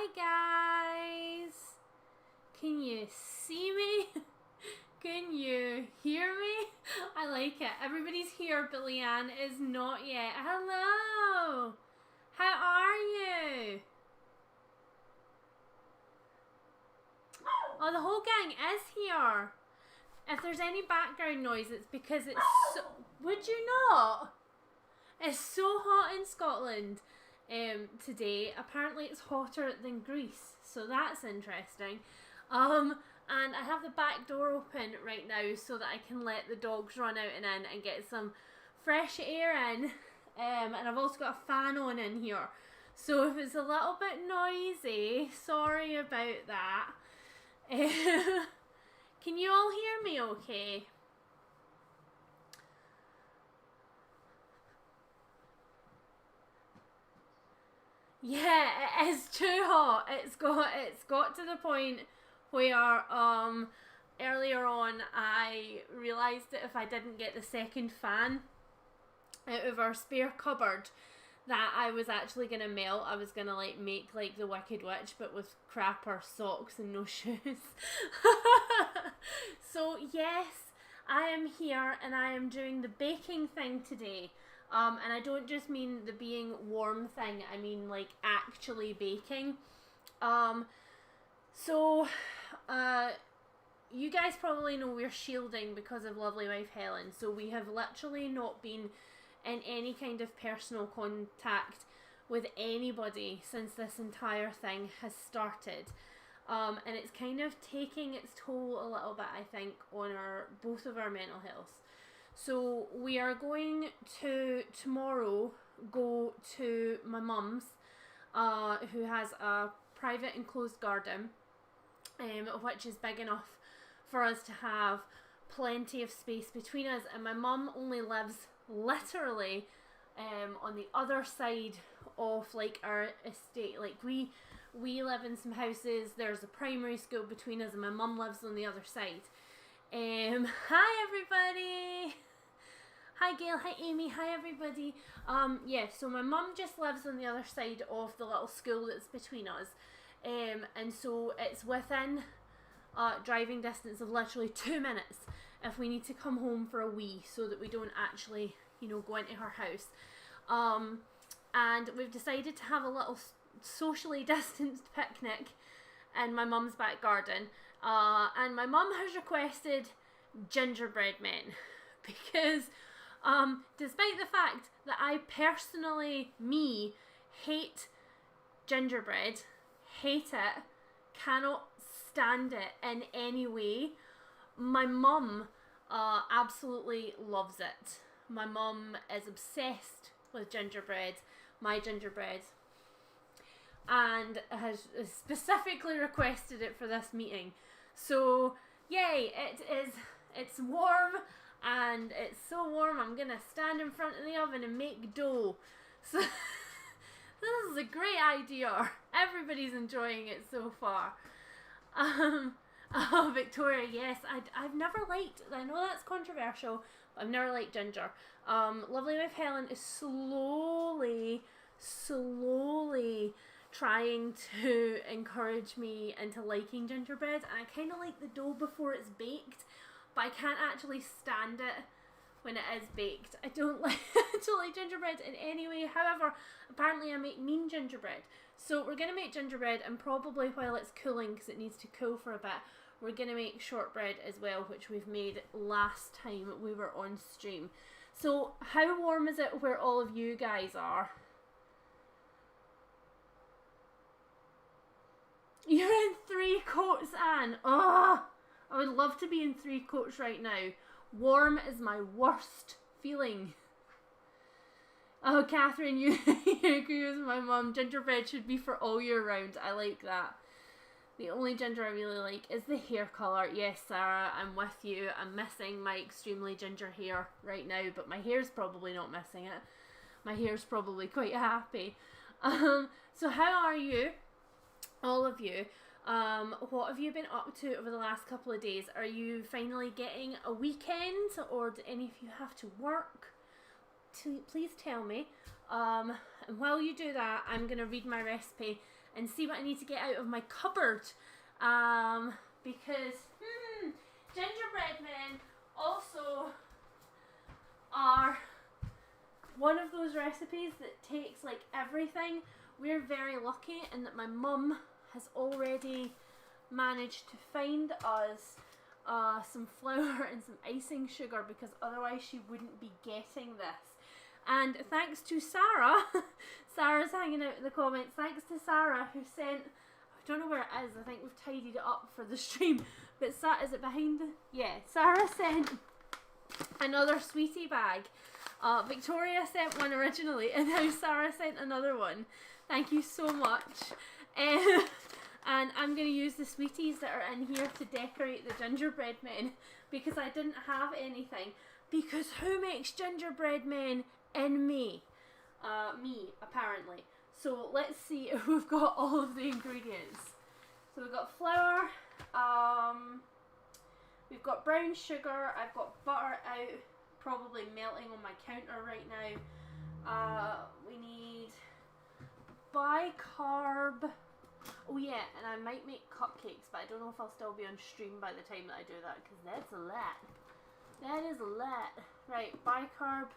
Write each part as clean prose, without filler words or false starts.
Hi guys! Can you see me? Can you hear me? I like it. Everybody's here, but Leanne is not yet. Hello! How are you? Oh, the whole gang is here. If there's any background noise, it's because it's so... Would you not? It's so hot in Scotland today. Apparently it's hotter than Greece, so that's interesting. And I have the back door open right now so that I can let the dogs run out and in and get some fresh air in. And I've also got a fan on in here. So if it's a little bit noisy, sorry about that. Can you all hear me okay? Yeah, it is too hot. It's got to the point where earlier on I realised that if I didn't get the second fan out of our spare cupboard, that I was actually gonna melt. I was gonna make like the Wicked Witch, but with crapper socks and no shoes. So yes, I am here and I am doing the baking thing today. And I don't just mean the being warm thing, I mean like actually baking. So you guys probably know we're shielding because of lovely wife Helen, so we have literally not been in any kind of personal contact with anybody since this entire thing has started. And it's kind of taking its toll a little bit, I think, on both of our mental health. So we are going to tomorrow go to my mum's, who has a private enclosed garden, which is big enough for us to have plenty of space between us. And my mum only lives literally on the other side of like our estate. Like we live in some houses, there's a primary school between us, and my mum lives on the other side. Hi everybody! Hi Gail, hi Amy, hi everybody. Yeah, so my mum just lives on the other side of the little school that's between us. And so it's within driving distance of literally 2 minutes if we need to come home for a wee, so that we don't actually, you know, go into her house. And we've decided to have a little socially distanced picnic in my mum's back garden. And my mum has requested gingerbread men because despite the fact that I personally, hate gingerbread, hate it, cannot stand it in any way, my mum absolutely loves it. My mum is obsessed with gingerbread, my gingerbread, and has specifically requested it for this meeting. So yay, it's warm, and it's so warm I'm gonna stand in front of the oven and make dough. So this is a great idea. Everybody's enjoying it so far. Oh, Victoria, yes, I've never liked, I know that's controversial, but I've never liked ginger. Lovely wife Helen is slowly trying to encourage me into liking gingerbread, and I kind of like the dough before it's baked, but I can't actually stand it when it is baked. I don't like gingerbread in any way. However, apparently I make mean gingerbread. So we're going to make gingerbread, and probably while it's cooling, because it needs to cool for a bit, we're going to make shortbread as well, which we've made last time we were on stream. So how warm is it where all of you guys are? You're in 3 coats, Anne. Oh, I would love to be in 3 coats right now. Warm is my worst feeling. Oh, Catherine, you agree with my mum. Gingerbread should be for all year round. I like that. The only ginger I really like is the hair colour. Yes, Sarah, I'm with you. I'm missing my extremely ginger hair right now, but my hair's probably not missing it. My hair's probably quite happy. So how are you? All of you. What have you been up to over the last couple of days? Are you finally getting a weekend, or do any of you have to work? Please tell me. And while you do that, I'm going to read my recipe and see what I need to get out of my cupboard. Because gingerbread men also are one of those recipes that takes like everything. We're very lucky in that my mum has already managed to find us some flour and some icing sugar, because otherwise she wouldn't be getting this. And thanks to Sarah, Sarah's hanging out in the comments, thanks to Sarah who sent, I don't know where it is, I think we've tidied it up for the stream, but is it behind the, yeah, Sarah sent another sweetie bag. Victoria sent one originally, and now Sarah sent another one. Thank you so much. And I'm going to use the sweeties that are in here to decorate the gingerbread men, because I didn't have anything. Because who makes gingerbread men in May? Me, apparently. So let's see if we've got all of the ingredients. So we've got flour, we've got brown sugar, I've got butter out, probably melting on my counter right now. We need bicarb. Oh yeah, and I might make cupcakes, but I don't know if I'll still be on stream by the time that I do that, because that's a lot. That is a lot. Right, bicarb,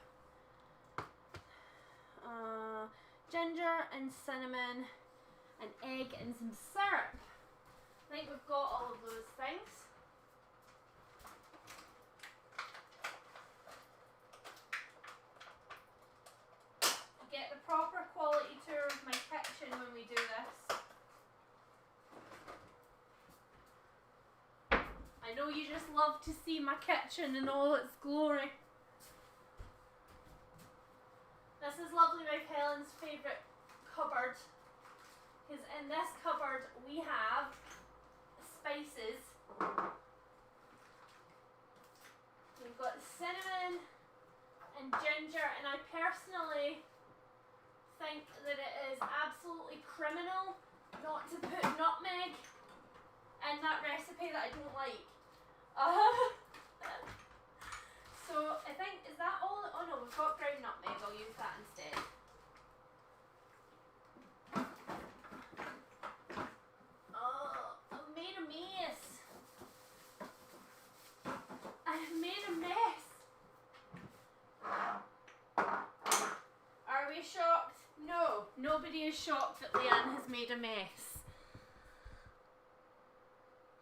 ginger and cinnamon, an egg and some syrup. I think we've got all of those things. Get the proper quality tour of my kitchen when we do this. I know you just love to see my kitchen in all its glory. This is Lovely Wife Helen's favourite cupboard, because in this cupboard we have spices. We've got cinnamon and ginger, and I personally think that it is absolutely criminal not to put nutmeg in that recipe that I don't like. So I think, is that all? Oh no, we've got ground nutmeg, I'll use that instead. Oh, I've made a mess. I've made a mess. Are we shocked? No, nobody is shocked that Leanne has made a mess.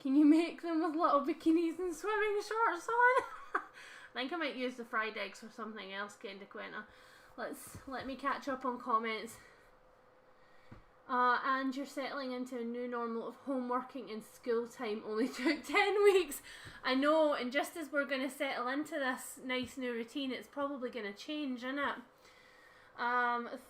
Can you make them with little bikinis and swimming shorts on? I think I might use the fried eggs for something else, Kenda Quenta. Let me catch up on comments. And you're settling into a new normal of home working and school time only took 10 weeks. I know, and just as we're going to settle into this nice new routine, it's probably going to change, isn't it?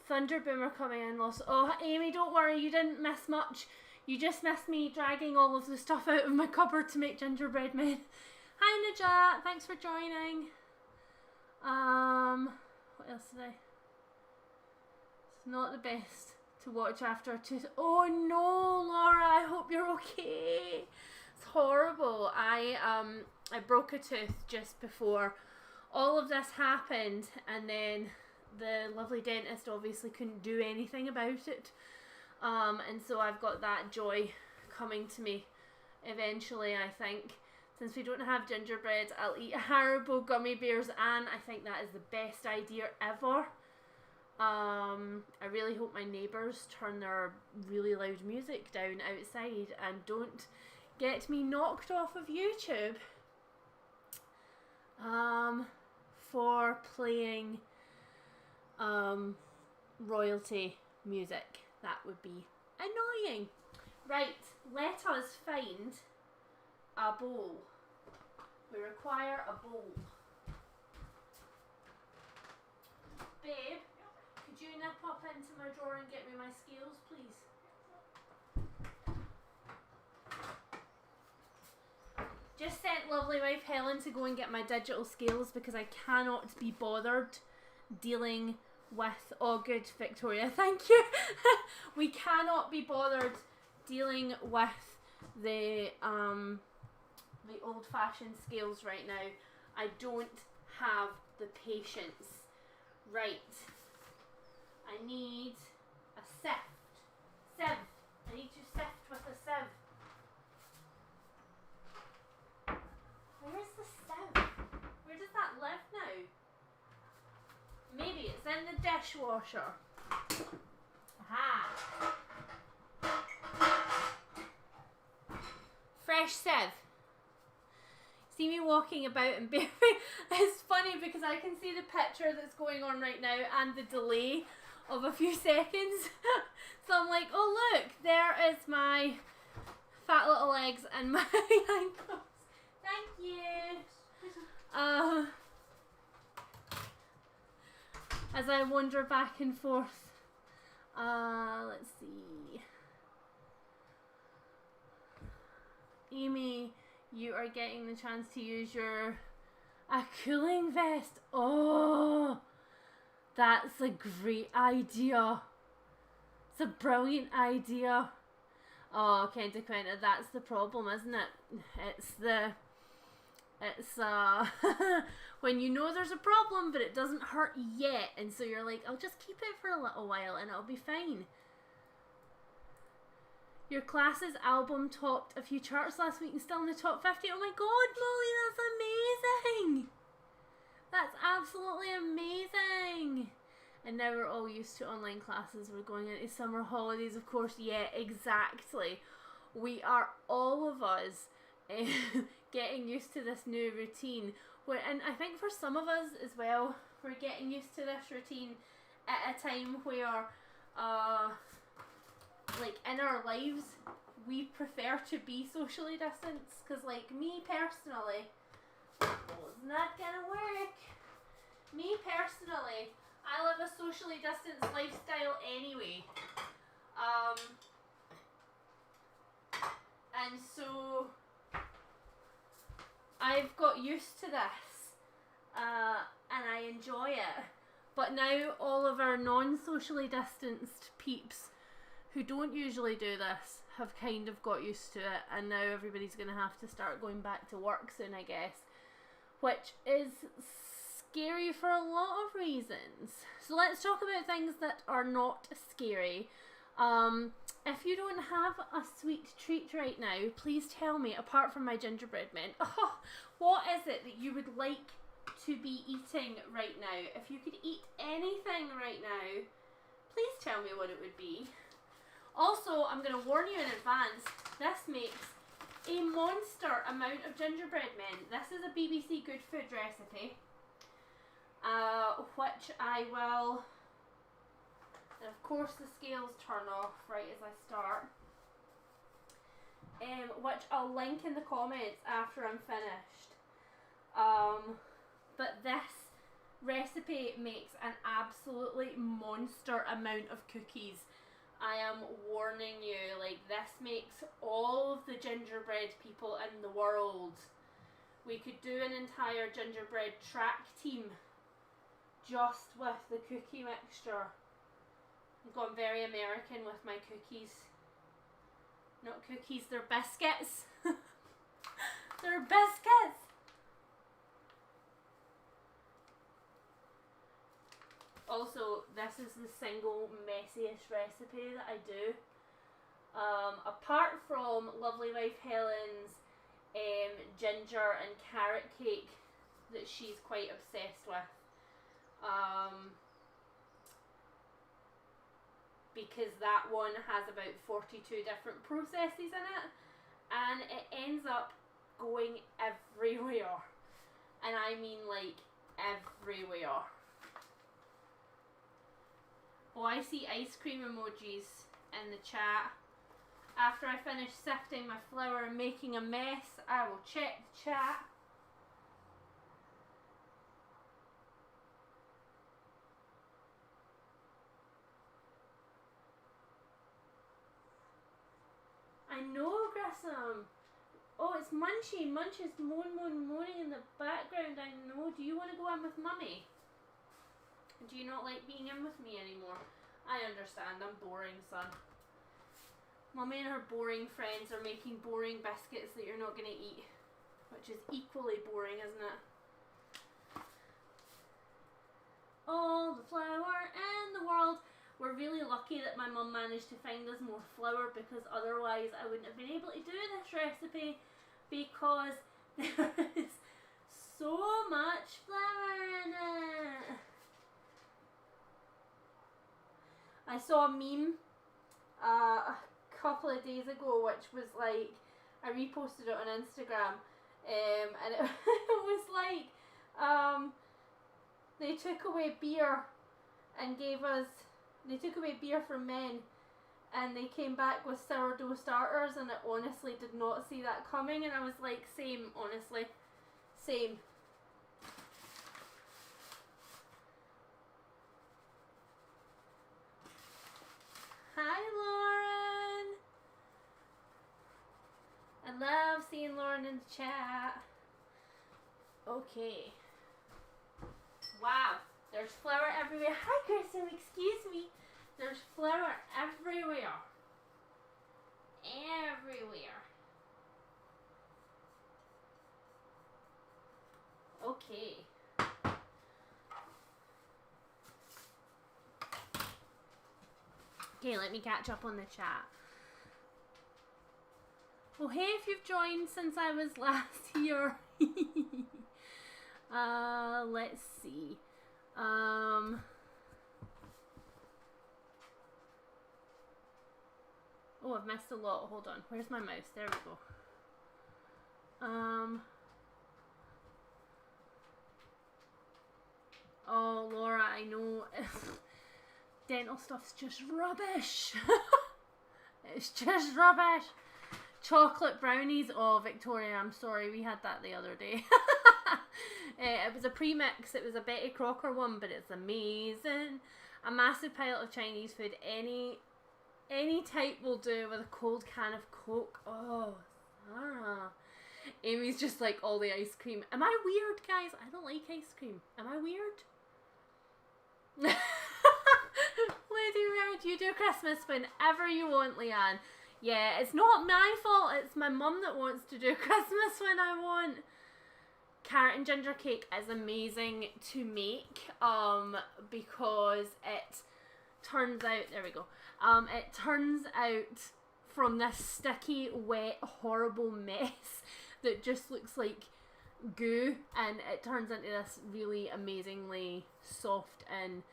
Thunder Boomer coming in lost. Oh, Amy, don't worry, you didn't miss much. You just missed me dragging all of the stuff out of my cupboard to make gingerbread men. Hi Najat, thanks for joining. What else did I? It's not the best to watch after a tooth. Oh no, Laura, I hope you're okay. It's horrible. I broke a tooth just before all of this happened, and then the lovely dentist obviously couldn't do anything about it. And so I've got that joy coming to me eventually, I think. Since we don't have gingerbread, I'll eat Haribo gummy bears, and I think that is the best idea ever. I really hope my neighbours turn their really loud music down outside and don't get me knocked off of YouTube for playing royalty music. That would be annoying. Right, let us find a bowl. We require a bowl. Babe, could you nip up into my drawer and get me my scales, please? Just sent Lovely Wife Helen to go and get my digital scales because I cannot be bothered dealing with, oh good Victoria, thank you. We cannot be bothered dealing with the old-fashioned scales right now. I don't have the patience. Right, I need a sieve. dishwasher. Aha. Fresh sieve. See me walking about and barefoot. It's funny because I can see the picture that's going on right now and the delay of a few seconds. So I'm like, oh look, there is my fat little legs and my ankles. Thank you. As I wander back and forth. Let's see. Amy, you are getting the chance to use a cooling vest. Oh, that's a great idea. It's a brilliant idea. Oh, Kenta Quenta, that's the problem, isn't it? It's when you know there's a problem but it doesn't hurt yet, and so you're like, I'll just keep it for a little while and it'll be fine. Your class's album topped a few charts last week and still in the top 50. Oh my god, Molly, that's amazing! That's absolutely amazing! And now we're all used to online classes. We're going into summer holidays, of course. Yeah, exactly. We are, all of us, getting used to this new routine. And I think for some of us as well, we're getting used to this routine at a time where, like, in our lives, we prefer to be socially distanced. Because, like, me personally, well, it's not gonna work. Me personally, I live a socially distanced lifestyle anyway. And so I've got used to this, and I enjoy it. But now all of our non-socially distanced peeps who don't usually do this have kind of got used to it, and now everybody's going to have to start going back to work soon, I guess, which is scary for a lot of reasons. So let's talk about things that are not scary. If you don't have a sweet treat right now, please tell me, apart from my gingerbread men, what is it that you would like to be eating right now? If you could eat anything right now, please tell me what it would be. Also, I'm going to warn you in advance, this makes a monster amount of gingerbread men. This is a BBC Good Food recipe, which I will, and of course the scales turn off right as I start, which I'll link in the comments after I'm finished. But this recipe makes an absolutely monster amount of cookies. I am warning you, like, this makes all of the gingerbread people in the world. We could do an entire gingerbread track team just with the cookie mixture. I've gone very American with my cookies. Not cookies, they're biscuits. They're biscuits! Also, this is the single messiest recipe that I do. Apart from Lovely Wife Helen's ginger and carrot cake that she's quite obsessed with. Because that one has about 42 different processes in it, and it ends up going everywhere. And I mean, like, everywhere. Oh, I see ice cream emojis in the chat. After I finish sifting my flour and making a mess, I will check the chat. I know, Grissom. Oh, it's Munchie. Munchie's moaning in the background. I know. Do you want to go in with Mummy? Do you not like being in with me anymore? I understand, I'm boring, son. Mummy and her boring friends are making boring biscuits that you're not going to eat. Which is equally boring, isn't it? All the flour in the world. We're really lucky that my mum managed to find us more flour, because otherwise I wouldn't have been able to do this recipe, because there is so much flour in it. I saw a meme a couple of days ago, which was like, I reposted it on Instagram, and it, it was like, they took away beer and they took away beer from men, and they came back with sourdough starters, and I honestly did not see that coming, and I was like, same, honestly, same. Hi, Lauren. I love seeing Lauren in the chat. Okay. Wow, there's flour everywhere. Hi, Kristen, excuse me. There's flour everywhere. Everywhere. Okay. Okay, let me catch up on the chat. Well, hey, if you've joined since I was last here. Let's see. Oh, I've missed a lot. Hold on. Where's my mouse? There we go. Oh, Laura, I know. Dental stuff's just rubbish. It's just rubbish. Chocolate brownies. Oh, Victoria, I'm sorry. We had that the other day. It was a premix. It was a Betty Crocker one, but it's amazing. A massive pile of Chinese food. Any type will do with a cold can of Coke. Oh, Sarah. Amy's just like all the ice cream. Am I weird, guys? I don't like ice cream. Am I weird? Lady Red, you do Christmas whenever you want, Leanne. Yeah, it's not my fault. It's my mum that wants to do Christmas when I want. Carrot and ginger cake is amazing to make because it turns out, there we go, it turns out from this sticky, wet, horrible mess that just looks like goo, and it turns into this really amazingly soft and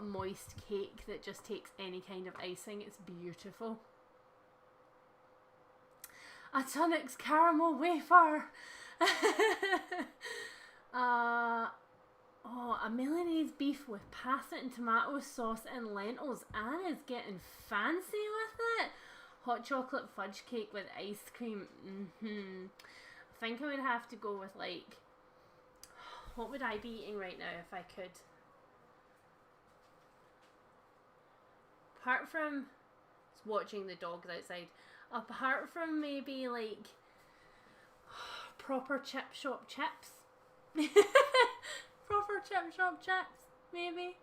moist cake that just takes any kind of icing. It's beautiful. A Tunnix caramel wafer. Oh, a Milanese beef with pasta and tomato sauce and lentils. Anna's getting fancy with it. Hot chocolate fudge cake with ice cream. I think I would have to go with, like, what would I be eating right now if I could? Apart from watching the dogs outside, apart from maybe like proper chip shop chips. Proper chip shop chips, maybe.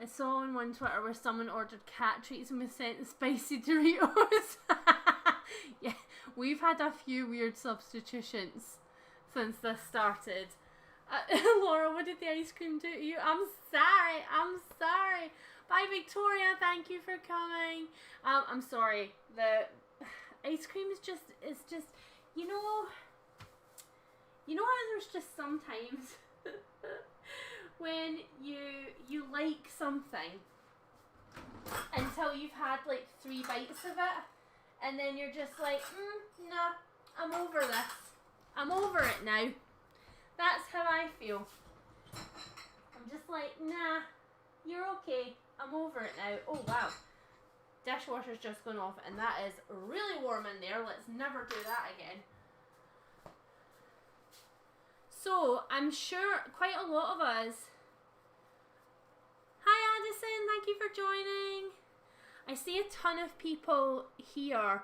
I saw on one Twitter where someone ordered cat treats and was sent spicy Doritos. Yeah, we've had a few weird substitutions since this started. Laura, what did the ice cream do to you? I'm sorry. Bye, Victoria. Thank you for coming. I'm sorry. The ice cream is just, it's just, you know how there's just sometimes when you like something until you've had like 3 bites of it, and then you're just like, nah, I'm over this. I'm over it now. That's how I feel. I'm just like, nah, you're okay. I'm over it now. Oh, wow. Dishwasher's just gone off, and that is really warm in there. Let's never do that again. So, I'm sure quite a lot of us... Hi, Addison. Thank you for joining. I see a ton of people here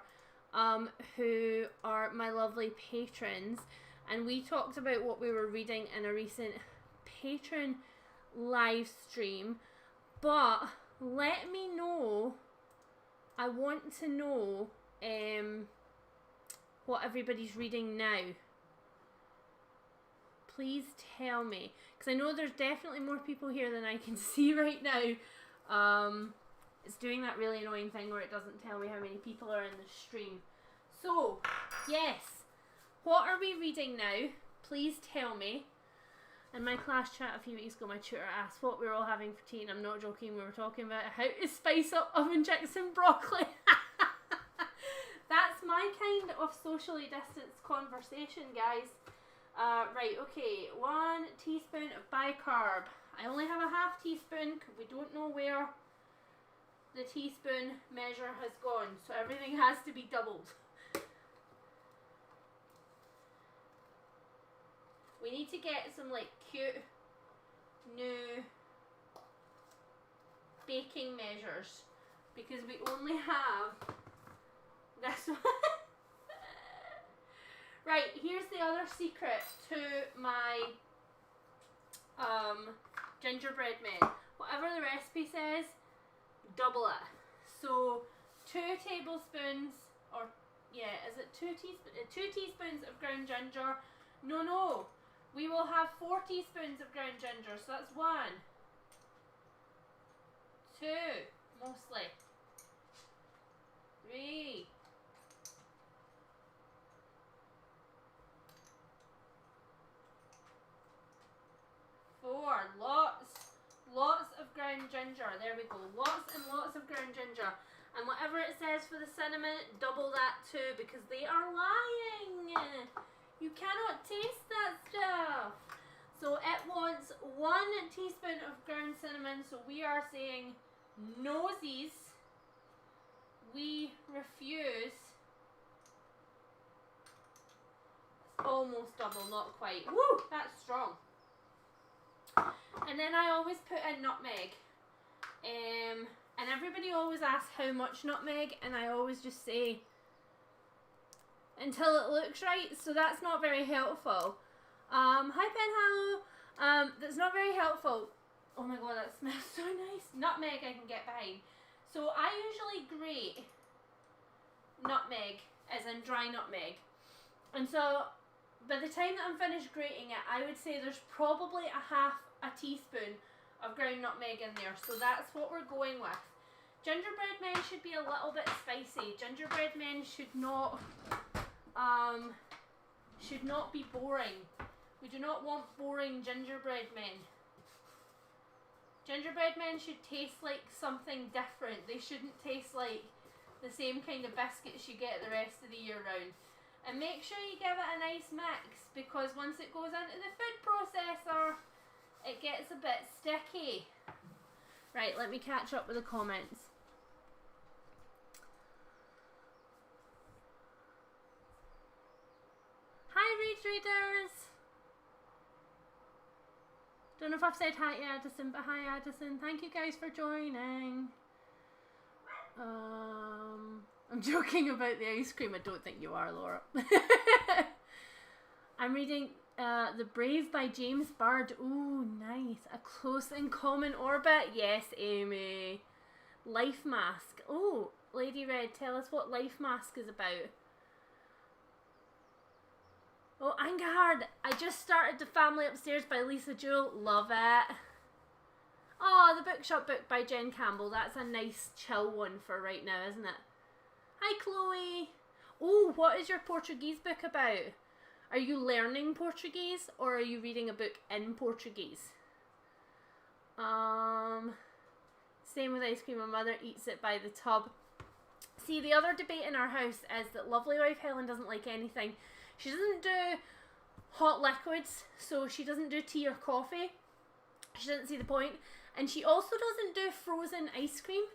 who are my lovely patrons. And we talked about what we were reading in a recent patron live stream. But let me know. I want to know what everybody's reading now. Please tell me. Because I know there's definitely more people here than I can see right now. It's doing that really annoying thing where it doesn't tell me how many people are in the stream. So, yes. What are we reading now? Please tell me. In my class chat a few weeks ago, my tutor asked what we were all having for tea, and I'm not joking, we were talking about how to spice up oven chicks and broccoli. That's my kind of socially distanced conversation, guys. Right, okay, 1 teaspoon of bicarb. I only have a half teaspoon because we don't know where the teaspoon measure has gone, so everything has to be doubled. We need to get some like cute new baking measures because we only have this one. Right, here's the other secret to my gingerbread men. Whatever the recipe says, double it. So 2 tablespoons, or yeah, is it 2 teaspoons of ground ginger? No. We will have 4 teaspoons of ground ginger, so that's 1, 2, mostly, 3, 4. Lots of ground ginger. There we go. Lots and lots of ground ginger. And whatever it says for the cinnamon, double that too, because they are lying. You cannot taste that stuff. So it wants 1 teaspoon of ground cinnamon. So we are saying nosies. We refuse. It's almost double, not quite. Woo! That's strong. And then I always put in nutmeg. And everybody always asks how much nutmeg, and I always just say until it looks right, so that's not very helpful. Hi Penhallow. That's not very helpful. Oh my god, that smells so nice. Nutmeg I can get behind. So I usually grate nutmeg, as in dry nutmeg. And so by the time that I'm finished grating it, I would say there's probably a teaspoon of ground nutmeg in there. So that's what we're going with. Gingerbread men should be a little bit spicy. Gingerbread men should not be boring. We do not want boring gingerbread men. Gingerbread men should taste like something different. They shouldn't taste like the same kind of biscuits you get the rest of the year round. And make sure you give it a nice mix, because once it goes into the food processor, it gets a bit sticky. Right, let me catch up with the comments. Hi readers! Don't know if I've said hi to Addison, but hi Addison. Thank you guys for joining. I'm joking about the ice cream. I don't think you are, Laura. I'm reading The Brave by James Byrd. Ooh, nice. A Close and Common Orbit. Yes, Amy. Life Mask. Oh, Lady Red, tell us what Life Mask is about. Oh, Angahard. I just started The Family Upstairs by Lisa Jewell. Love it. Oh, the Bookshop book by Jen Campbell. That's a nice chill one for right now, isn't it? Hi, Chloe. Oh, what is your Portuguese book about? Are you learning Portuguese or are you reading a book in Portuguese? Same with ice cream. My mother eats it by the tub. See, the other debate in our house is that lovely wife Helen doesn't like anything. She doesn't do hot liquids, so she doesn't do tea or coffee. She doesn't see the point. And she also doesn't do frozen ice cream.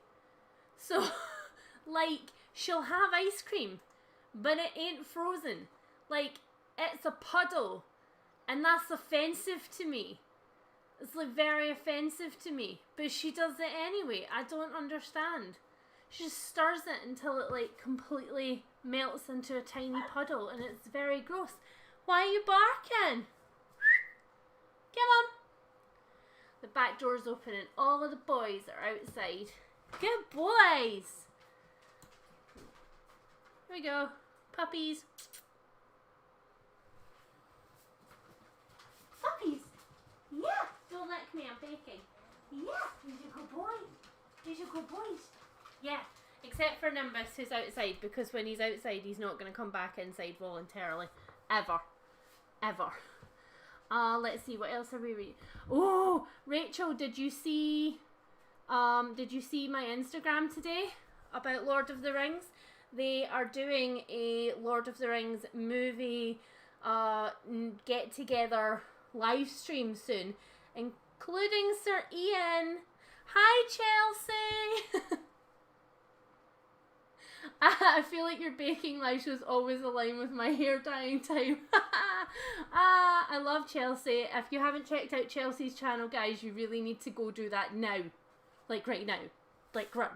So, like, she'll have ice cream, but it ain't frozen. Like, it's a puddle. And that's offensive to me. It's, like, very offensive to me. But she does it anyway. I don't understand. She just stirs it until it, like, completely melts into a tiny puddle. And it's very gross. Why are you barking? Come on. The back door's open and all of the boys are outside. Good boys! Here we go. Puppies. Puppies! Yeah! Don't lick me, I'm baking. Yeah! He's a good boy. He's a good boy. Yeah. Except for Nimbus, who's outside, because when he's outside, he's not going to come back inside voluntarily. Ever. Ever. Let's see, what else are we reading? Oh, Rachel, did you see my Instagram today about Lord of the Rings? They are doing a Lord of the Rings movie get together live stream soon, including Sir Ian. Hi, Chelsea. I feel like your baking live shows always align with my hair dyeing time. I love Chelsea. If you haven't checked out Chelsea's channel, guys, you really need to go do that now. Like right now. Like run.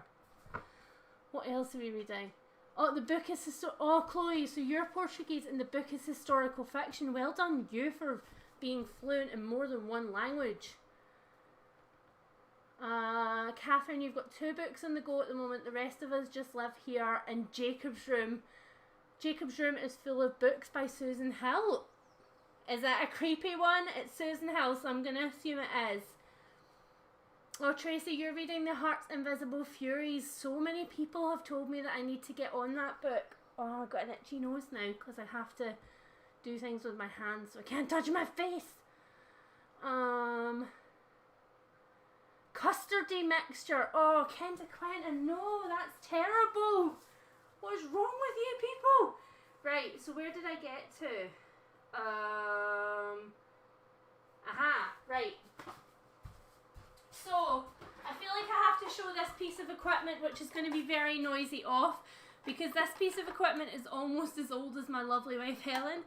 What else are we reading? Oh, the book is oh, Chloe, so you're Portuguese and the book is historical fiction. Well done you for being fluent in more than one language. Catherine, you've got 2 books on the go at the moment. The rest of us just live here in Jacob's Room. Jacob's Room is full of books by Susan Hill. Is that a creepy one? It's Susan Hill, so I'm going to assume it is. Oh, Tracy, you're reading The Heart's Invisible Furies. So many people have told me that I need to get on that book. Oh, I've got an itchy nose now because I have to do things with my hands so I can't touch my face. Custardy mixture. Oh, Kenta Quentin, no, that's terrible. What is wrong with you people? Right, so where did I get to? Right. So, I feel like I have to show this piece of equipment, which is going to be very noisy, off, because this piece of equipment is almost as old as my lovely wife Helen.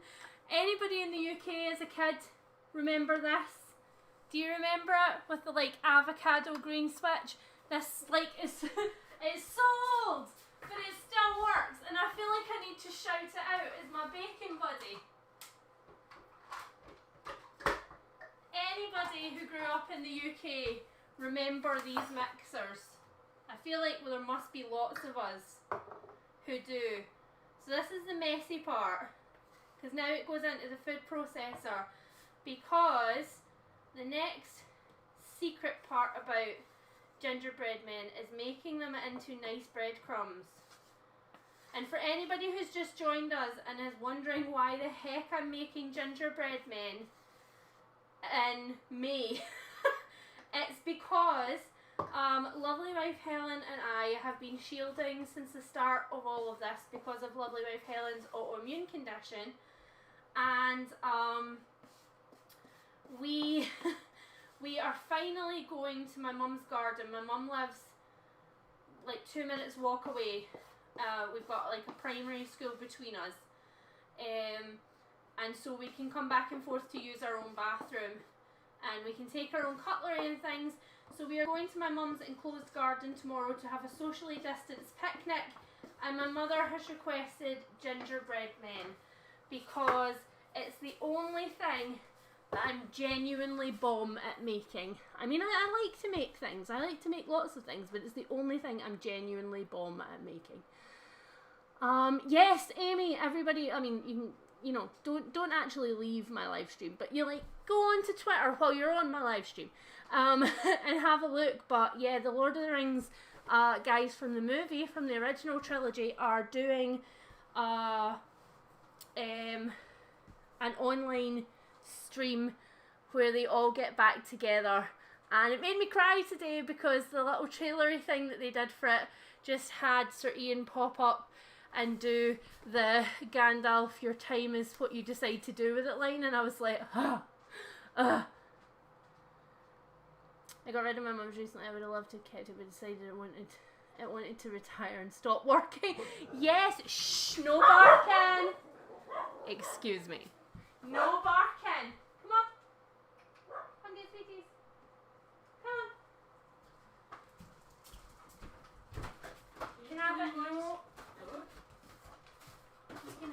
Anybody in the UK as a kid remember this? Do you remember it with the like avocado green switch? This like is it's so old, but it still works, and I feel like I need to shout it out as my baking buddy. Anybody who grew up in the UK remember these mixers? I feel like there must be lots of us who do. So this is the messy part, because now it goes into the food processor, because the next secret part about gingerbread men is making them into nice breadcrumbs. And for anybody who's just joined us and is wondering why the heck I'm making gingerbread men in May, it's because Lovely Wife Helen and I have been shielding since the start of all of this because of Lovely Wife Helen's autoimmune condition, and we are finally going to my mum's garden. My mum lives like 2 minutes walk away. We've got like a primary school between us, and so we can come back and forth to use our own bathroom, and we can take our own cutlery and things. So we are going to my mum's enclosed garden tomorrow to have a socially distanced picnic, and my mother has requested gingerbread men because it's the only thing that I'm genuinely bomb at making. I mean, I like to make things. I like to make lots of things, but it's the only thing I'm genuinely bomb at making. Yes, Amy, everybody, I mean, you know, don't actually leave my live stream, but you like go on to Twitter while you're on my live stream, and have a look. But yeah, the Lord of the Rings guys from the movie, from the original trilogy, are doing an online stream where they all get back together, and it made me cry today because the little trailery thing that they did for it just had Sir Ian pop up and do the Gandalf, your time is what you decide to do with it line, and I was like, I got rid of my mum's recently. I would have loved to have kept it, but decided it wanted to retire and stop working. Yes, shh, no barking. Excuse me. No barking. Come on. Come get sweeties. Come on. You can have it. No. You can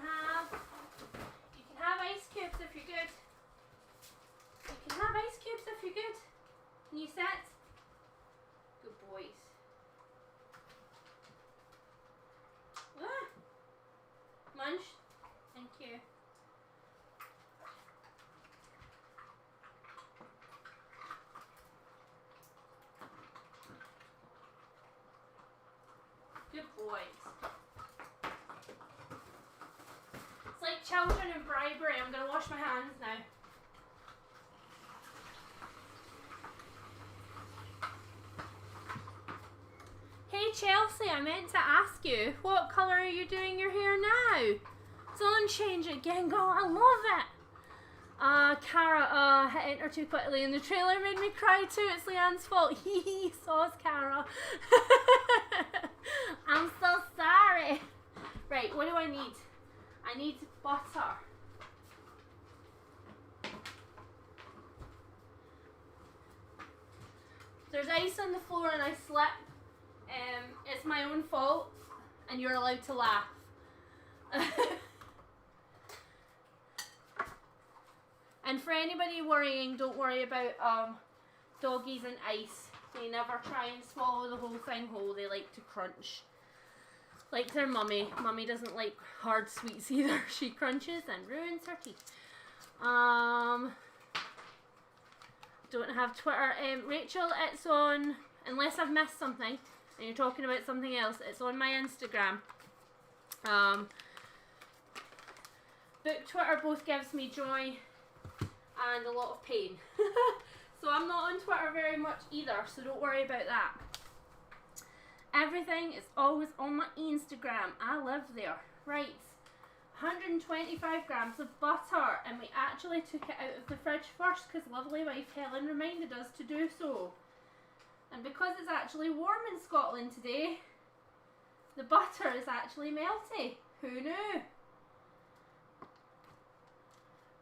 have ice cubes if you're good. You can have ice cubes if you're good. Can you sit? Good boys. Munch. Thank you. Good boys. It's like children and bribery. I'm going to wash my hands now. Hey Chelsea, I meant to ask you, what colour are you doing your hair now? Don't change it again, girl, I love it. Cara, hit enter too quickly and the trailer made me cry too. It's Leanne's fault. Hee sauce, Cara. I'm so sorry. Right, what do I need? I need butter. There's ice on the floor and I slip. It's my own fault and you're allowed to laugh. And for anybody worrying, don't worry about doggies and ice. They never try and swallow the whole thing whole. They like to crunch. Like their mummy. Mummy doesn't like hard sweets either. She crunches and ruins her teeth. Don't have Twitter. Rachel, it's on, unless I've missed something and you're talking about something else, it's on my Instagram. Book Twitter both gives me joy and a lot of pain. So I'm not on Twitter very much either, so don't worry about that. Everything is always on my Instagram. I live there. Right. 125 grams of butter, and we actually took it out of the fridge first because lovely wife Helen reminded us to do so. And because it's actually warm in Scotland today, the butter is actually melty. Who knew?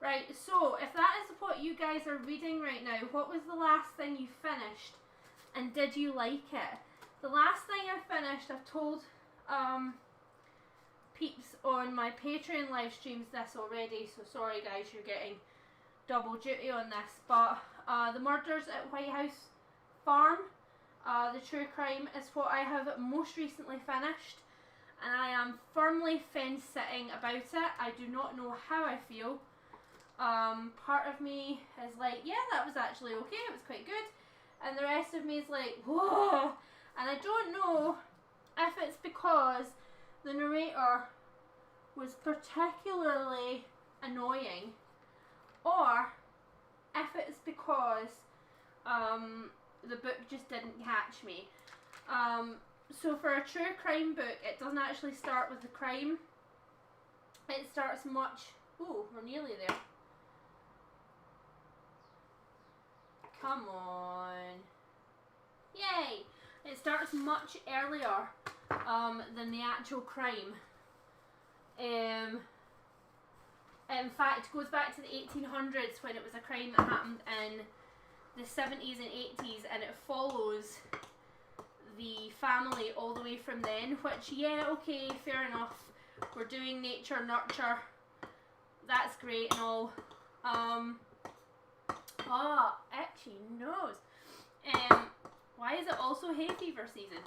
Right, so if that is what you guys are reading right now, what was the last thing you finished and did you like it? The last thing I finished, I've told peeps on my Patreon live streams this already, so sorry guys, you're getting double duty on this, but The Murders at White House Farm, the true crime, is what I have most recently finished, and I am firmly fence-sitting about it. I do not know how I feel. Part of me is like, yeah, that was actually okay, it was quite good, and the rest of me is like, whoa, and I don't know if it's because the narrator was particularly annoying, or if it's because the book just didn't catch me. So for a true crime book, it doesn't actually start with the crime. It starts much... Ooh, we're nearly there. Come on. Yay! It starts much earlier than the actual crime. In fact, it goes back to the 1800s when it was a crime that happened in the 70s and 80s, and it follows the family all the way from then, which, yeah, okay, fair enough. We're doing nature, nurture. That's great and all. Itchy nose. Why is it also hay fever season?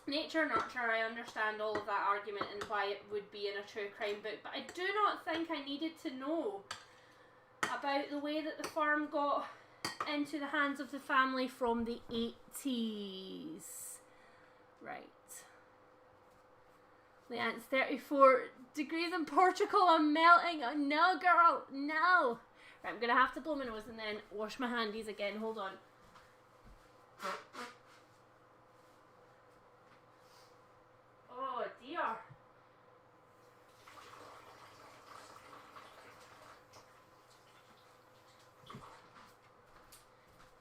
Nature, nurture, I understand all of that argument and why it would be in a true crime book, but I do not think I needed to know about the way that the farm got into the hands of the family from the 80s. Right. Yeah, it's 34 degrees in Portugal. I'm melting. Oh, no, girl. No. Right, I'm going to have to blow my nose and then wash my handies again. Hold on. Oh, dear.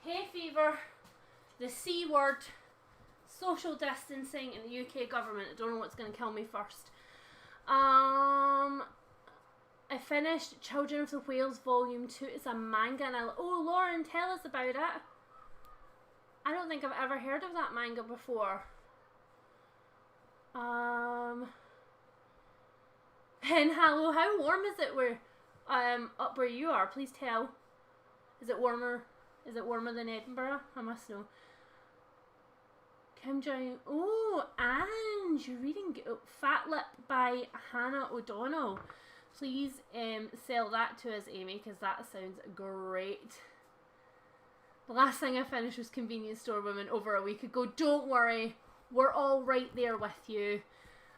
Hay fever, the C word, social distancing in the UK government. I don't know what's going to kill me first. I finished Children of the Whales Volume 2. It's a manga and oh, Lauren, tell us about it. I don't think I've ever heard of that manga before. And hello, how warm is it where up where you are? Please tell. Is it warmer? Is it warmer than Edinburgh? I must know. Kim Jong. Oh, and you're reading Fat Lip by Hannah O'Donnell. Please sell that to us, Amy, because that sounds great. The last thing I finished was Convenience Store Women over a week ago. Don't worry, we're all right there with you.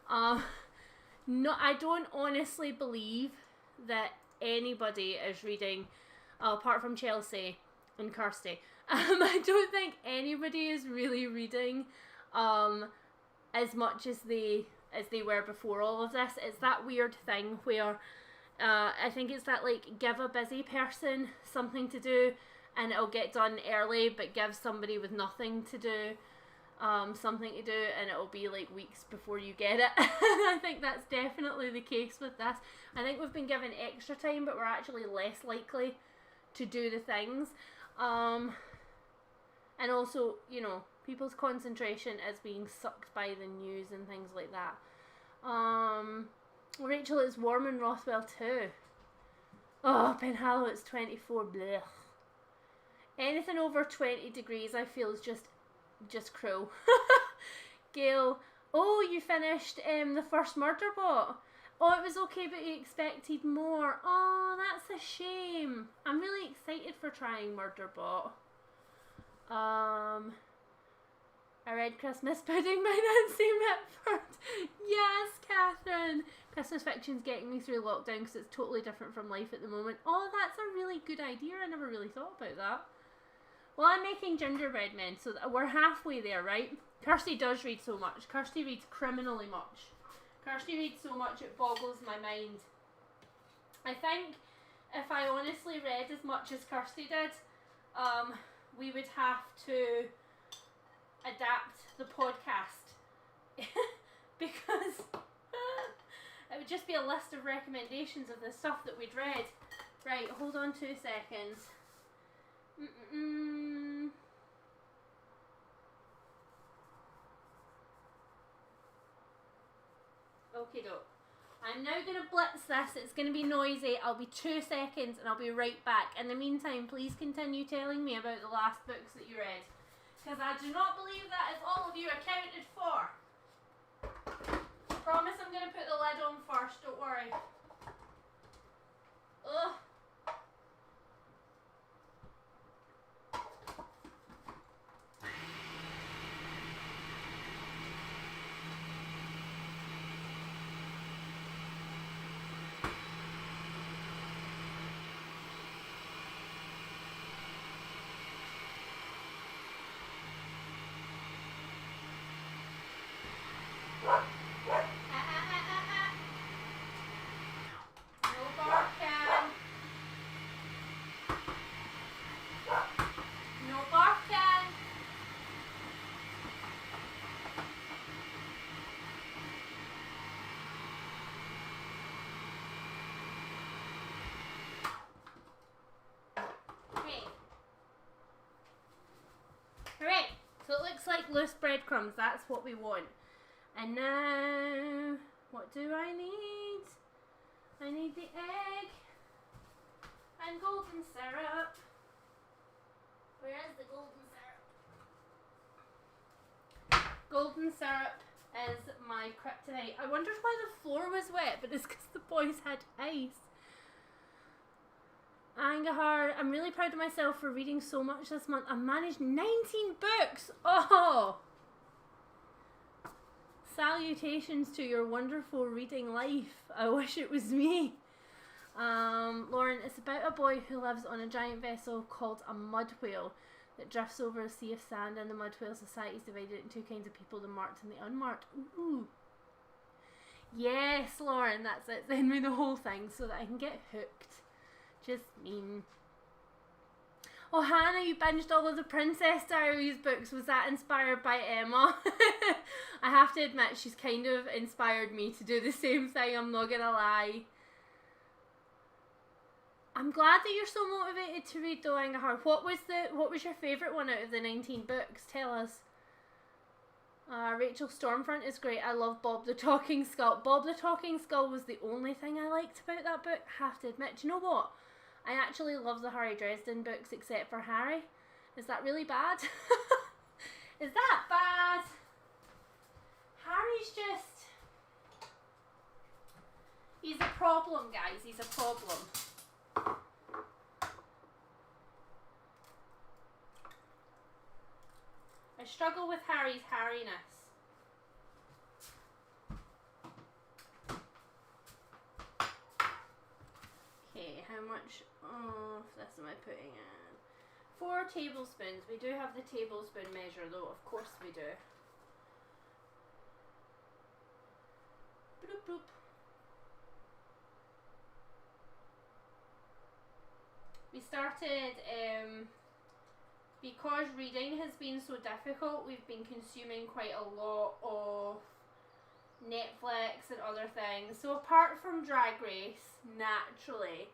No, I don't honestly believe that anybody is reading, apart from Chelsea and Kirsty. I don't think anybody is really reading as much as they were before all of this. It's that weird thing where I think it's that, like, give a busy person something to do and it'll get done early, but give somebody with nothing to do something to do and it'll be like weeks before you get it. I think that's definitely the case with this. I think we've been given extra time, but we're actually less likely to do the things. And also, you know, people's concentration is being sucked by the news and things like that. Rachel, it's warm in Rothwell too. Oh, Penhallow, it's 24. Blech. Anything over 20 degrees I feel is just cruel. Gail, oh, you finished the first Murderbot. Oh, it was okay, but you expected more. Oh, that's a shame. I'm really excited for trying Murderbot. I read Christmas Pudding by Nancy Mitford. Yes, Catherine. Christmas fiction's getting me through lockdown because it's totally different from life at the moment. Oh, that's a really good idea. I never really thought about that. Well, I'm making gingerbread men, so we're halfway there, right? Kirsty does read so much. Kirsty reads criminally much. Kirsty reads so much it boggles my mind. I think if I honestly read as much as Kirsty did, we would have to adapt the podcast because it would just be a list of recommendations of the stuff that we'd read. Right, hold on 2 seconds. Okay, doke. I'm now going to blitz this. It's going to be noisy. I'll be 2 seconds and I'll be right back. In the meantime, please continue telling me about the last books that you read, because I do not believe that is all of you accounted for. I promise I'm going to put the lid on first, don't worry. Ugh. So it looks like loose breadcrumbs, that's what we want. And now, what do I need? I need the egg and golden syrup. Where is the golden syrup? Golden syrup is my kryptonite. I wondered why the floor was wet, but it's because the boys had ice. Angahar, I'm really proud of myself for reading so much this month. I managed 19 books. Oh! Salutations to your wonderful reading life. I wish it was me. Lauren, it's about a boy who lives on a giant vessel called a mud whale that drifts over a sea of sand, and the mud whale society is divided into two kinds of people, the marked and the unmarked. Ooh. Yes, Lauren, that's it. Send me the whole thing so that I can get hooked. Just mean. Oh, Hannah, you binged all of the Princess Diaries books. Was that inspired by Emma? I have to admit, she's kind of inspired me to do the same thing, I'm not gonna lie. I'm glad that you're so motivated to read though, Angahar. What was your favourite one out of the 19 books? Tell us. Rachel, Stormfront is great. I love Bob the Talking Skull. Bob the Talking Skull was the only thing I liked about that book. Have to admit. Do you know what? I actually love the Harry Dresden books except for Harry. Is that really bad? Is that bad? Harry's just... He's a problem, guys. He's a problem. I struggle with Harry's Harryness. Okay, how much of this am I putting in? 4 tablespoons. We do have the tablespoon measure though, of course we do. doop. We started, because reading has been so difficult, we've been consuming quite a lot of Netflix and other things. So apart from Drag Race, naturally,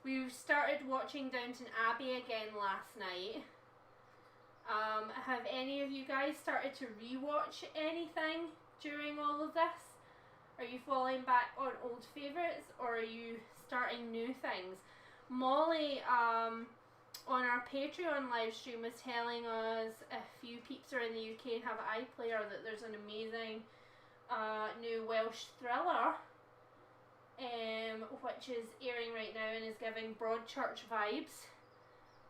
we started watching Downton Abbey again last night. Have any of you guys started to rewatch anything during all of this? Are you falling back on old favourites, or are you starting new things? Molly, on our Patreon live stream, was telling us, if you peeps are in the UK and have an iPlayer, that there's an amazing new Welsh thriller, which is airing right now and is giving Broadchurch vibes.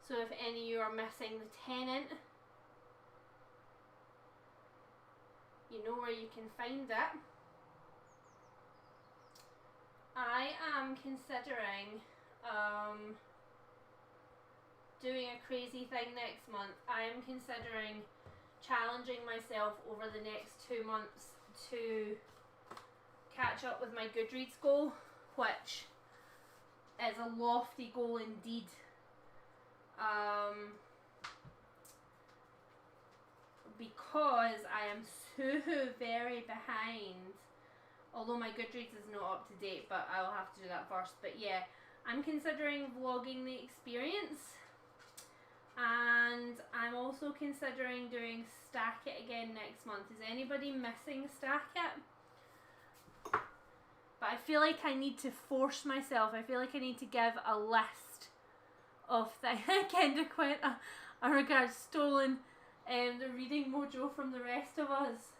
So if any of you are missing The Tenant, you know where you can find it. I am considering doing a crazy thing next month. I am considering challenging myself over the next 2 months to catch up with my Goodreads goal, which is a lofty goal indeed. Because I am so very behind, although my Goodreads is not up to date, but I'll have to do that first. But yeah, I'm considering vlogging the experience, and I'm also considering doing Stack It again next month. Is anybody missing Stack It? But I feel like I need to force myself. I feel like I need to give a list of things. Kendra Quint, I regard stolen the reading mojo from the rest of us.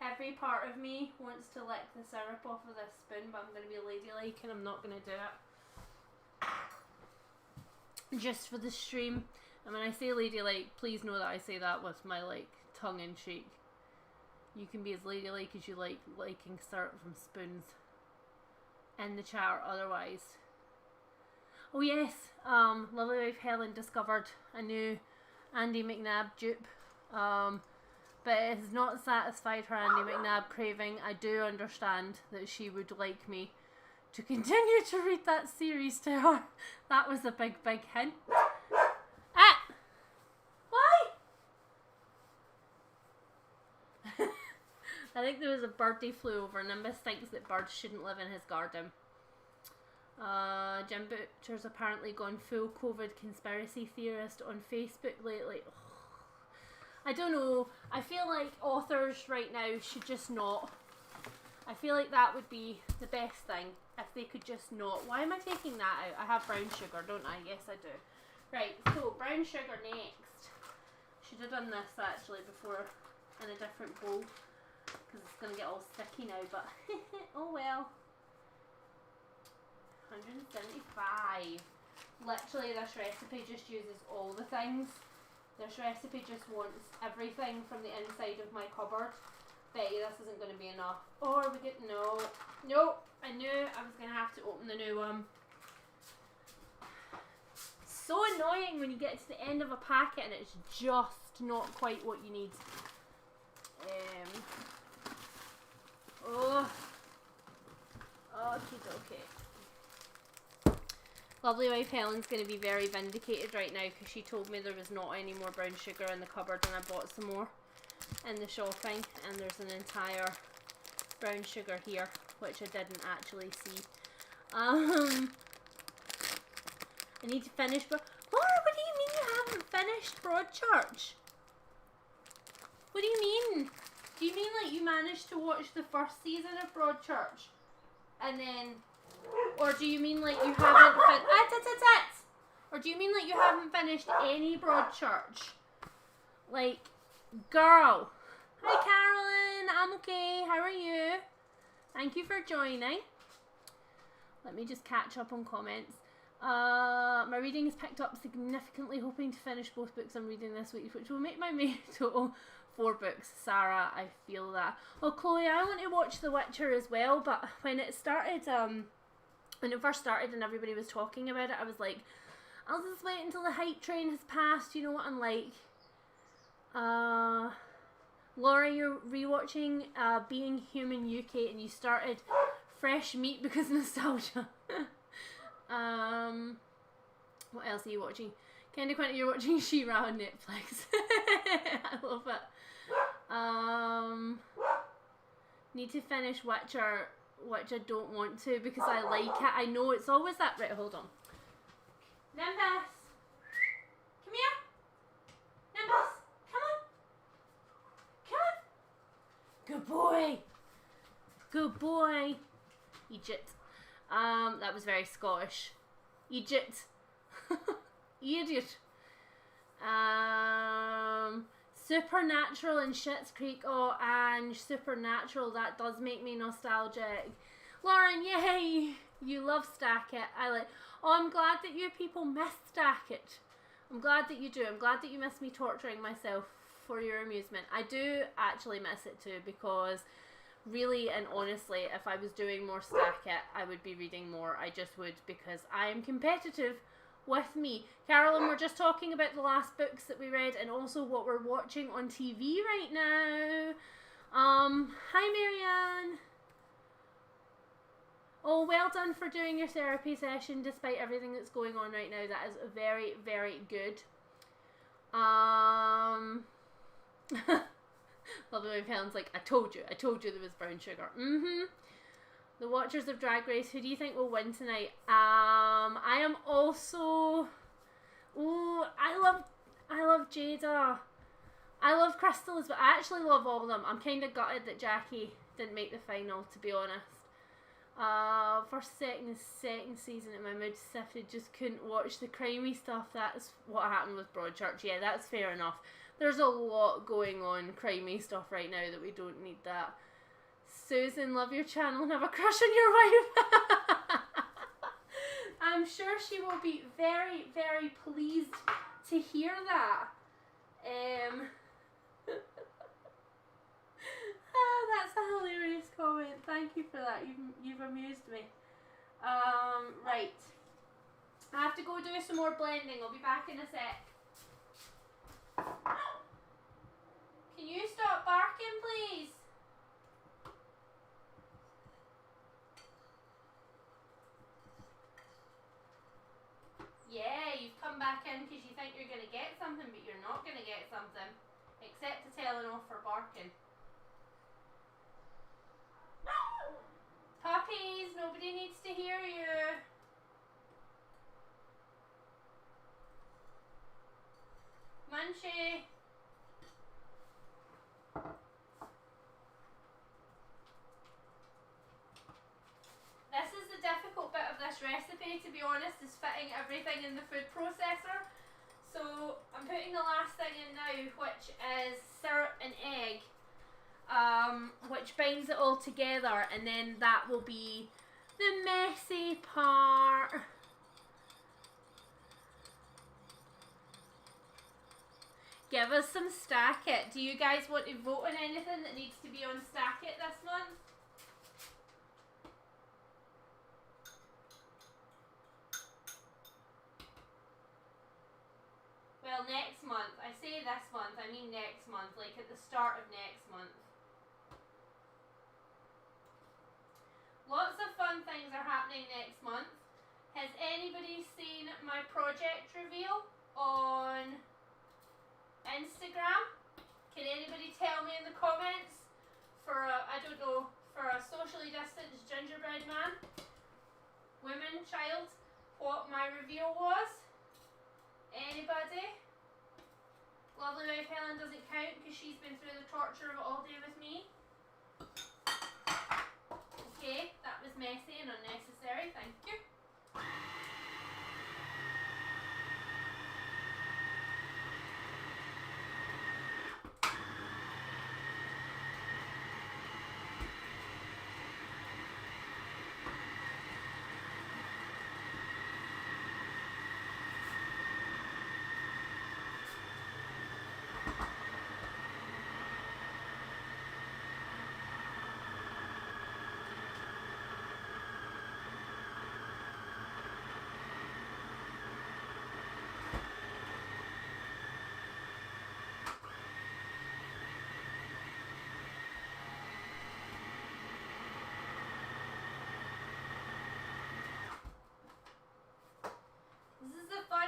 Every part of me wants to lick the syrup off of this spoon, but I'm going to be ladylike and I'm not going to do it. Just for the stream. And when I say ladylike, please know that I say that with my tongue in cheek. You can be as ladylike as you like, liking syrup from spoons. In the chat or otherwise. Oh yes, Lovely Wife Helen discovered a new Andy McNab dupe. But it has not satisfied her Andy McNab craving. I do understand that she would like me to continue to read that series to her. That was a big hint. Ah! Why? I think there was a birdie flew over. Nimbus thinks that birds shouldn't live in his garden. Jim Butcher's apparently gone full COVID conspiracy theorist on Facebook lately. Ugh. I don't know. I feel like authors right now should just not. I feel like that would be the best thing if they could just not. Why am I taking that out? I have brown sugar, don't I? Yes, I do. Right, so brown sugar next. Should have done this actually before in a different bowl, because it's going to get all sticky now, but oh well. 175. Literally, this recipe just uses all the things. This recipe just wants everything from the inside of my cupboard. Bet you this isn't going to be enough. Or we get no. Nope. I knew I was going to have to open the new one. So annoying when you get to the end of a packet and it's just not quite what you need. Okay. Lovely Wife Helen's going to be very vindicated right now because she told me there was not any more brown sugar in the cupboard, and I bought some more in the shopping, and there's an entire brown sugar here, which I didn't actually see. I need to finish, but Laura, what do you mean you haven't finished Broadchurch? What do you mean? Do you mean like you managed to watch the first season of Broadchurch and then, or do you mean like you haven't or do you mean like you haven't finished any Broadchurch? Like, girl. Hi Carolyn, I'm okay. How are you? Thank you for joining. Let me just catch up on comments. My reading has picked up significantly, hoping to finish both books I'm reading this week, which will make my main total 4 books. Sarah, I feel that. Oh, Chloe, I want to watch The Witcher as well, but when it started, when it first started and everybody was talking about it, I was like, I'll just wait until the hype train has passed, you know what I'm like. Laura, you're rewatching Being Human UK and you started Fresh Meat because nostalgia. What else are you watching? Candy Quentin, you're watching She-Ra on Netflix. I love it. Need to finish Witcher, which I don't want to because I like it. I know it's always that. Right, hold on. Nimbus! Come here! Nimbus! Come on! Good boy! Good boy! Egypt. That was very Scottish. Egypt. Idiot. Supernatural and Schitt's Creek. Oh, and Supernatural, that does make me nostalgic. Lauren, yay! You love Stack It. I like. Oh, I'm glad that you people miss Stack It. I'm glad that you do. I'm glad that you miss me torturing myself for your amusement. I do actually miss it too, because really and honestly, if I was doing more Stack It, I would be reading more. I just would, because I am competitive with me. Carolyn, we're just talking about the last books that we read and also what we're watching on TV right now. Hi Marianne. Oh, well done for doing your therapy session despite everything that's going on right now. That is very, very good. Lovely Wife Helen's like, I told you there was brown sugar. The Watchers of Drag Race, who do you think will win tonight? I am also... Ooh, I love Jada. I love Crystal as well. I actually love all of them. I'm kind of gutted that Jackie didn't make the final, to be honest. First, second season and my mood sifted, just couldn't watch the crimey stuff. That's what happened with Broadchurch. Yeah, that's fair enough. There's a lot going on, crimey stuff right now, that we don't need that. Susan, love your channel and have a crush on your wife. I'm sure she will be very, very pleased to hear that. That's a hilarious comment. Thank you for that. You've amused me. Right. I have to go do some more blending. I'll be back in a sec. Can you stop barking, please? Yeah, you've come back in because you think you're going to get something, but you're not going to get something. Except to telling off for barking. Puppies, nobody needs to hear you. Munchie. This is the difficult bit of this recipe, to be honest, is fitting everything in the food processor. So I'm putting the last thing in now, which is syrup and egg, which binds it all together, and then that will be the messy part. Give us some Stack It. Do you guys want to vote on anything that needs to be on Stack It this month? Well, next month. I say this month, I mean next month, like at the start of next month. Lots of fun things are happening next month. Has anybody seen my project reveal on Instagram? Can anybody tell me in the comments for a, I don't know, for a socially distanced gingerbread man, woman, child, what my reveal was? Anybody? Lovely Wife Helen doesn't count because she's been through the torture of it all day with me. Okay, that was messy and unnecessary, thank you.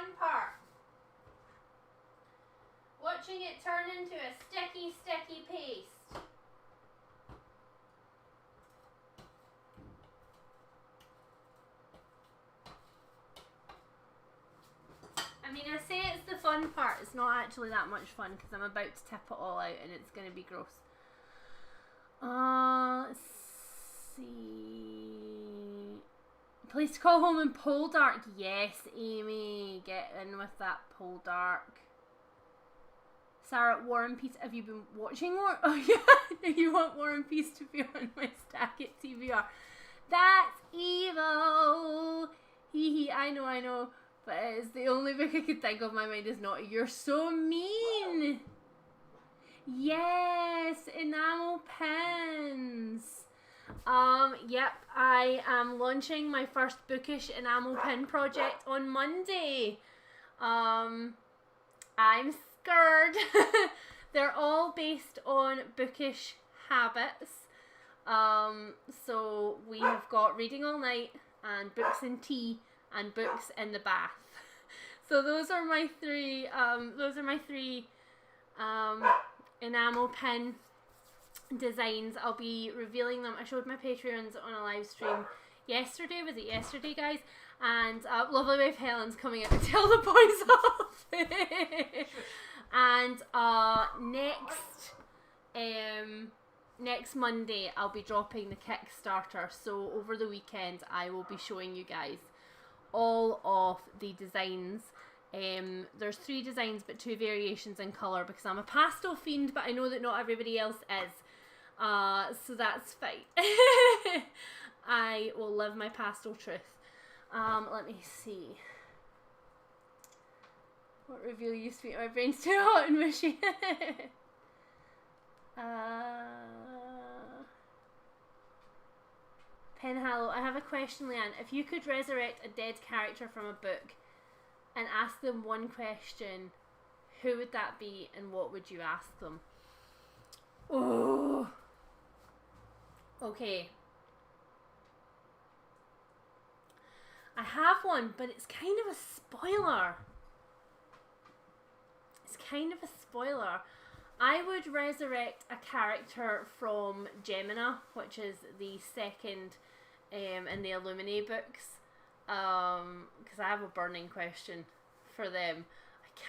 fun part. Watching it turn into a sticky, sticky paste. I mean, I say it's the fun part. It's not actually that much fun because I'm about to tip it all out and it's going to be gross. Let's see. Place to call home in Poldark. Yes, Amy. Get in with that Poldark. Sarah, War and Peace. Have you been watching War? Oh yeah. You want War and Peace to be on my Stack It TBR. That's evil. Hee hee. I know. But it's the only book I could think of. My mind is naughty. You're so mean. Yes, enamel pens. Yep, I am launching my first Bookish enamel pen project on Monday. I'm scared. They're all based on Bookish habits. So we have got reading all night and books and tea and books in the bath. So those are my three enamel pen designs. I'll be revealing them. I showed my Patreons on a live stream yesterday. Was it yesterday, guys? And lovely wife Helen's coming out to tell the boys off. And next Monday I'll be dropping the Kickstarter. So over the weekend I will be showing you guys all of the designs. There's 3 designs but 2 variations in colour because I'm a pastel fiend, but I know that not everybody else is. So that's fine. I will live my pastel truth. Let me see. What reveal used to be? My brain's too hot and mushy. Pen Hallow, I have a question, Leanne. If you could resurrect a dead character from a book and ask them one question, who would that be and what would you ask them? Oh. Okay. I have one, but it's kind of a spoiler. I would resurrect a character from Gemina, which is the second in the Illuminae books. Because I have a burning question for them.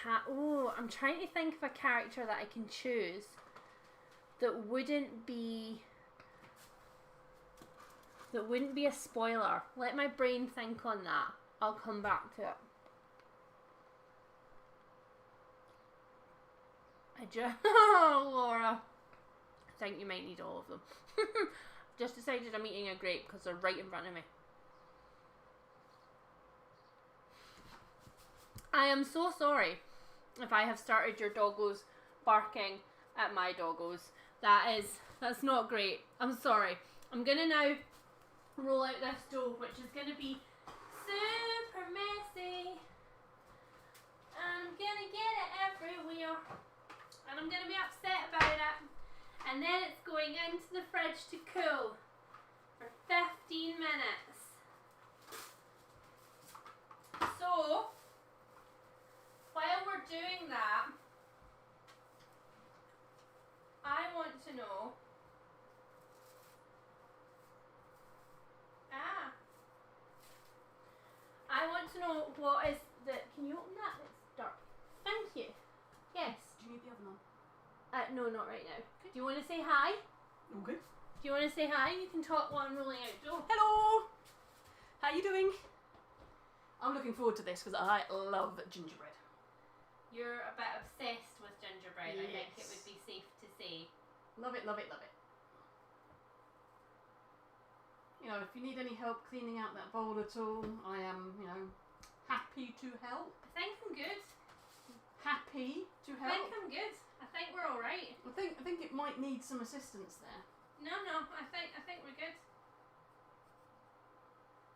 I'm trying to think of a character that I can choose that wouldn't be a spoiler. Let my brain think on that. I'll come back to it. Laura. I think you might need all of them. Just decided I'm eating a grape because they're right in front of me. I am so sorry if I have started your doggos barking at my doggos. That's not great. I'm sorry. I'm gonna now roll out this dough, which is gonna be super messy. And I'm gonna get it everywhere. And I'm gonna be upset about it. And then it's going into the fridge to cool for 15 minutes. So, while we're doing that, I want to know. I want to know what is the. Can you open that? It's dark. Thank you. Yes. Do you need the oven on? No, not right now. Okay. Do you want to say hi? Okay. Do you want to say hi? You can talk while I'm rolling out dough. Hello! How you doing? I'm looking forward to this because I love gingerbread. You're a bit obsessed with gingerbread, Yes. I think it would be safe to say. Love it, love it, love it. You know, if you need any help cleaning out that bowl at all, I am, happy to help. I think I'm good. Happy to I help. think I'm good. I think we're all right. I think it might need some assistance there. No, I think we're good.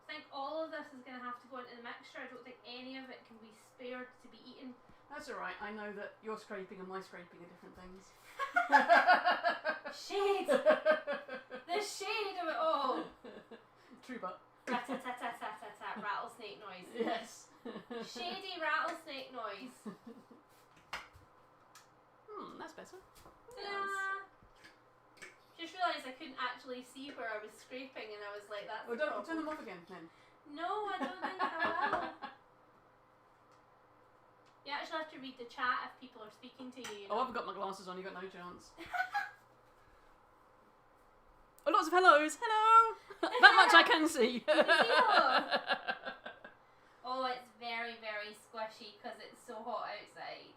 I think all of this is going to have to go into the mixture. I don't think any of it can be spared to be eaten. That's alright, I know that your scraping and my scraping are different things. Shade! The shade of it all! True, but. Rattlesnake noise. Yes. Shady rattlesnake I couldn't actually see where I was scraping, and I was like, that's Well, don't turn them off again then. No, I don't think I will. You actually have to read the chat if people are speaking to you. Oh, I've got my glasses on, you've got no chance. Oh, lots of hellos. Hello! That much I can see. Oh, it's very, very squishy because it's so hot outside.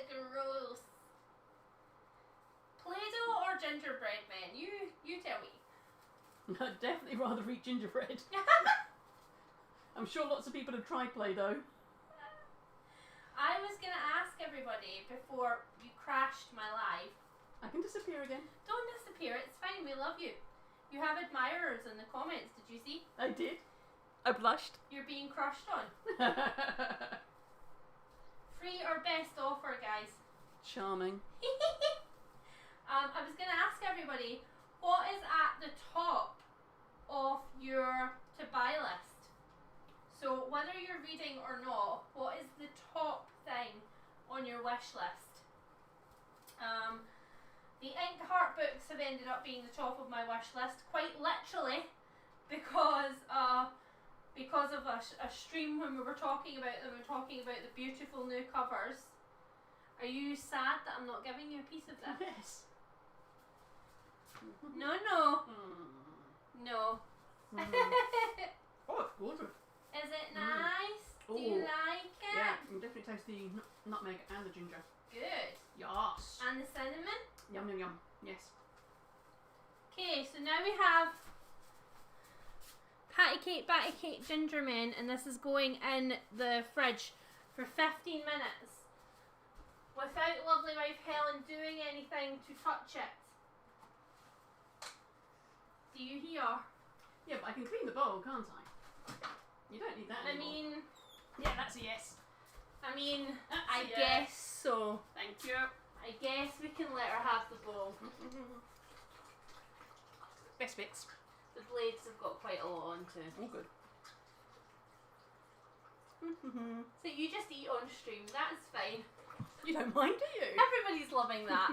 Gross. Play-Doh or gingerbread men? You tell me. I'd definitely rather eat gingerbread. I'm sure lots of people have tried Play-Doh. I was going to ask everybody before you crashed my live. I can disappear again. Don't disappear, it's fine, we love you. You have admirers in the comments, did you see? I did. I blushed. You're being crushed on. Free or best offer, guys? Charming. I was going to ask everybody, what is at the top of your to buy list? So whether you're reading or not, what is the top thing on your wish list? The Ink Heart books have ended up being the top of my wish list, quite literally, because of a stream when we were talking about them, we were talking about the beautiful new covers. Are you sad that I'm not giving you a piece of this? Yes. No. No. Oh, it's gorgeous. Is it nice? Do you like it? Yeah, you can definitely taste the nutmeg and the ginger. Good. Yes. And the cinnamon? Yum, yum, yum. Yes. Okay, so now we have Batty Cake Ginger Men, and this is going in the fridge for 15 minutes without lovely wife Helen doing anything to touch it. Do you hear? Yeah, but I can clean the bowl, can't I? You don't need that anymore. Yeah, that's a yes. I guess so. Thank you. I guess we can let her have the bowl. Best bits. The blades have got quite a lot on too. All good. So you just eat on stream, that's fine. You don't mind, do you? Everybody's loving that.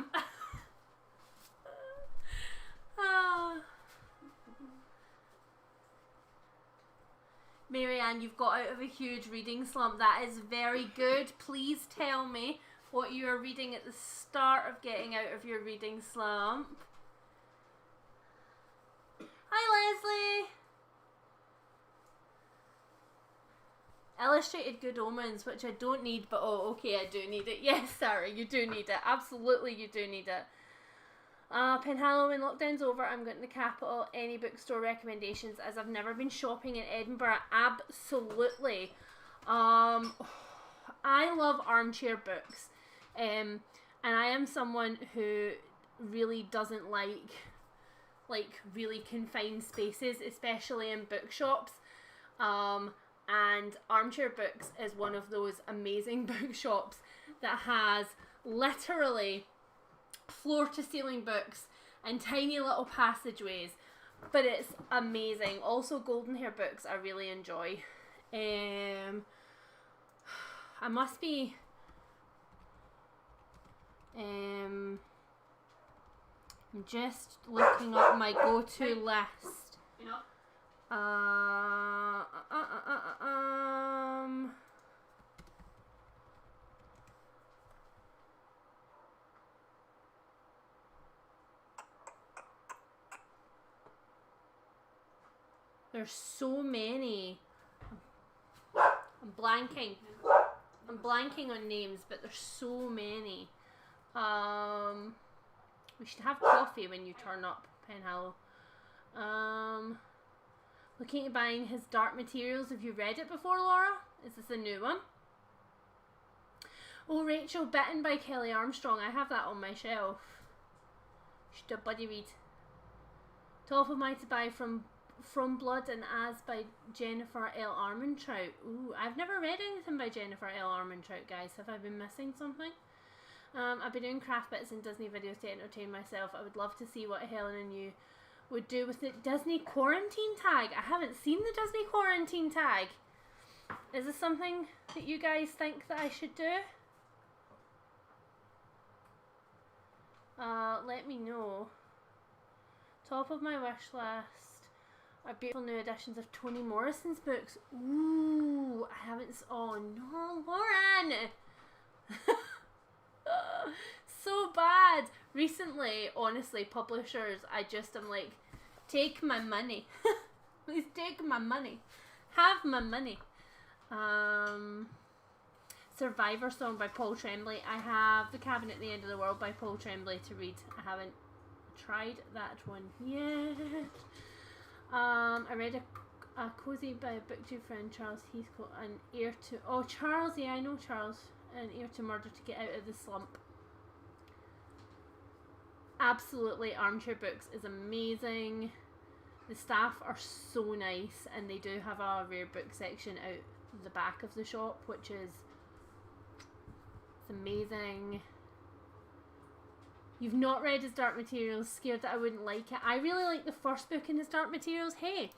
Marianne, you've got out of a huge reading slump. That is very good. Please tell me what you are reading at the start of getting out of your reading slump. Hi, Leslie. Illustrated Good Omens, which I don't need, but oh, okay, I do need it. Yes, Sarah, you do need it. Absolutely, you do need it. Penhallow, when lockdown's over, I'm going to the capital. Any bookstore recommendations, as I've never been shopping in Edinburgh? Absolutely. I love armchair books, and I am someone who really doesn't like really confined spaces, especially in bookshops. And Armchair Books is one of those amazing bookshops that has literally floor to ceiling books and tiny little passageways, but it's amazing. Also Golden Hair books I really enjoy. I'm just looking up my go-to list. You know? There's so many. I'm blanking on names, but there's so many. We should have coffee when you turn up, Penhallow. Looking at buying his Dark Materials. Have you read it before, Laura? Is this a new one? Oh, Rachel, Bitten by Kelly Armstrong. I have that on my shelf. Should a buddy read. Top of my to buy From Blood and As by Jennifer L. Armentrout. Ooh, I've never read anything by Jennifer L. Armentrout, guys. Have I been missing something? I've been doing craft bits and Disney videos to entertain myself. I would love to see what Helen and you would do with the Disney quarantine tag. I haven't seen the Disney quarantine tag. Is this something that you guys think that I should do? Let me know. Top of my wish list are beautiful new editions of Toni Morrison's books. Ooh, I haven't. Oh no, Lauren! So bad. Recently, honestly, publishers, I'm like, take my money. Please take my money. Have my money. Survivor Song by Paul Tremblay. I have The Cabin at the End of the World by Paul Tremblay to read. I haven't tried that one yet. I read a cozy by a booktube friend, Charles Heathcote, an heir to... Oh, Charles, yeah, I know Charles. An heir to murder to get out of the slump. Absolutely, Armchair Books is amazing. The staff are so nice, and they do have a rare book section out the back of the shop, which is amazing. You've not read his Dark Materials, scared that I wouldn't like it. I really like the first book in his Dark Materials. Hey,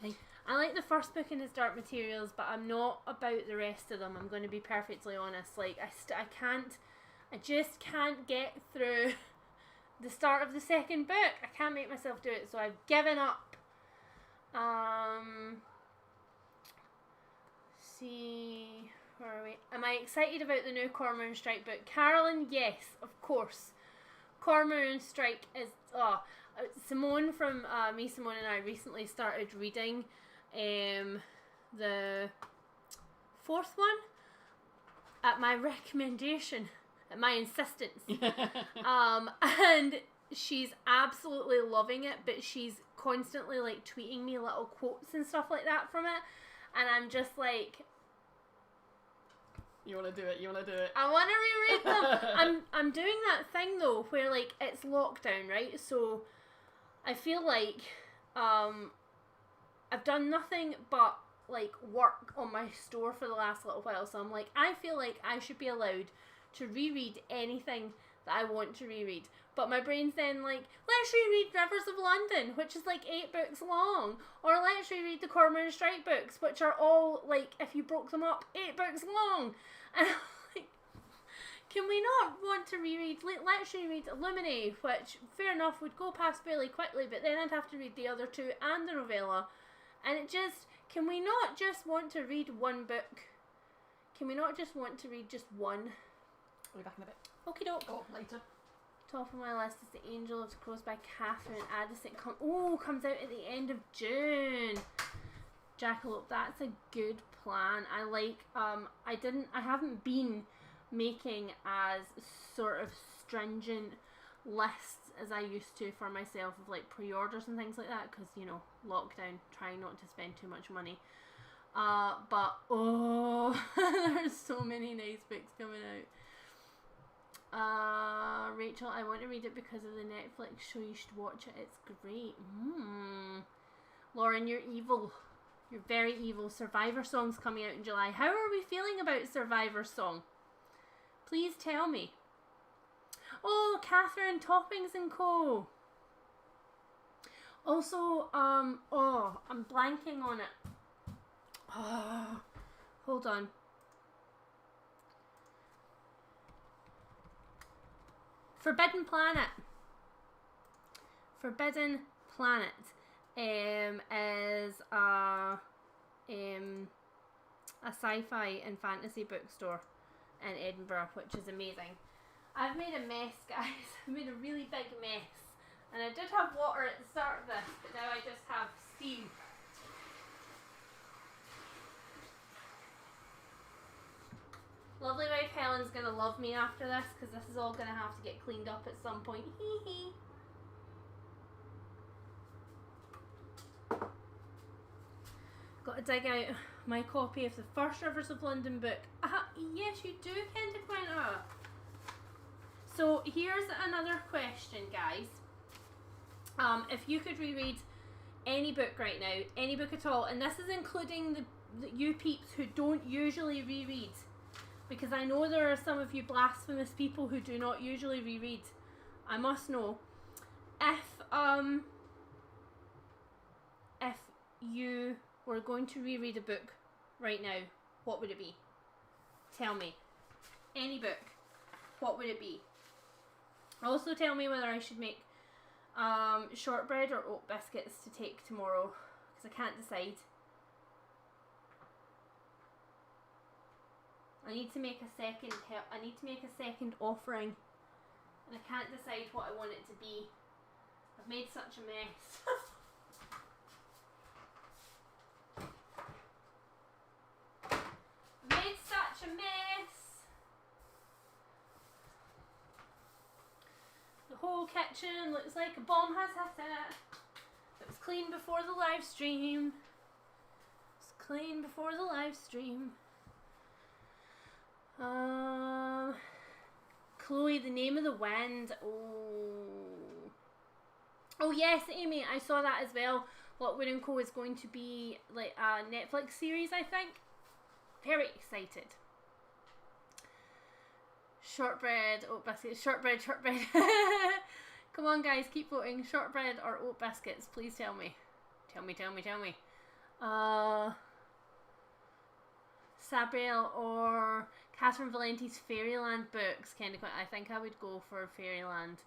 I like the first book in his Dark Materials, but I'm not about the rest of them. I'm going to be perfectly honest. Like, I just can't get through the start of the second book. I can't make myself do it, so I've given up. See, where are we? Am I excited about the new Cormoran and Strike book? Carolyn, yes, of course. Cormoran and Strike is... Simone from Simone and I recently started reading the fourth one at my recommendation, at my insistence. And she's absolutely loving it, but she's constantly like tweeting me little quotes and stuff like that from it, and I'm just like, you want to do it, I want to reread them. I'm doing that thing though where like it's lockdown, right? So I feel like I've done nothing but like work on my store for the last little while, so I'm like, I feel like I should be allowed to reread anything that I want to reread. But my brain's then like, let's reread Rivers of London, which is like 8 books long. Or let's reread the Cormoran and Strike books, which are all like, if you broke them up, 8 books long. And I'm like, can we not want to reread, let's reread Illuminae, which fair enough would go past fairly quickly, but then I'd have to read the other 2 and the novella. And it just, can we not just want to read one book? Can we not just want to read just one? I'll be back in a bit. Okie doke. Oh, later. Top of my list is The Angel of the Crows by Catherine Addison. Comes out at the end of June. Jackalope, that's a good plan. I like, I haven't been making as sort of stringent lists as I used to for myself of like pre-orders and things like that, because, you know, lockdown, trying not to spend too much money. But, there's so many nice books coming out. Rachel, I want to read it because of the Netflix show. You should watch it. It's great. Lauren, you're evil. You're very evil. Survivor Song's coming out in July. How are we feeling about Survivor Song? Please tell me. Oh, Catherine Toppings and Co. Also, I'm blanking on it. Oh, hold on. Forbidden Planet is a sci-fi and fantasy bookstore in Edinburgh, which is amazing. I've made a mess, guys. I've made a really big mess, and I did have water at the start of this, but now I just have steam. Lovely wife Helen's gonna love me after this, because this is all gonna have to get cleaned up at some point. Hee hee. Got to dig out my copy of the first Rivers of London book. Yes, you do, Kendra Quinta. So here's another question, guys. If you could reread any book right now, any book at all, and this is including the you peeps who don't usually reread, because I know there are some of you blasphemous people who do not usually reread. I must know. If you were going to reread a book right now, what would it be? Tell me. Any book. What would it be? Also tell me whether I should make Shortbread or oat biscuits to take tomorrow, because I can't decide. I need to make a second offering, and I can't decide what I want it to be. I've made such a mess. I've made such a mess. The whole kitchen looks like a bomb has hit it. It was clean before the live stream. Chloe, the Name of the Wind. Oh yes, Amy, I saw that as well. Lockwood & Co is going to be like a Netflix series, I think. Very excited. Shortbread, oat biscuits. Shortbread. Come on, guys, keep voting. Shortbread or oat biscuits? Please tell me. Tell me. Sabriel or Catherine Valenti's Fairyland books. I think I would go for Fairyland.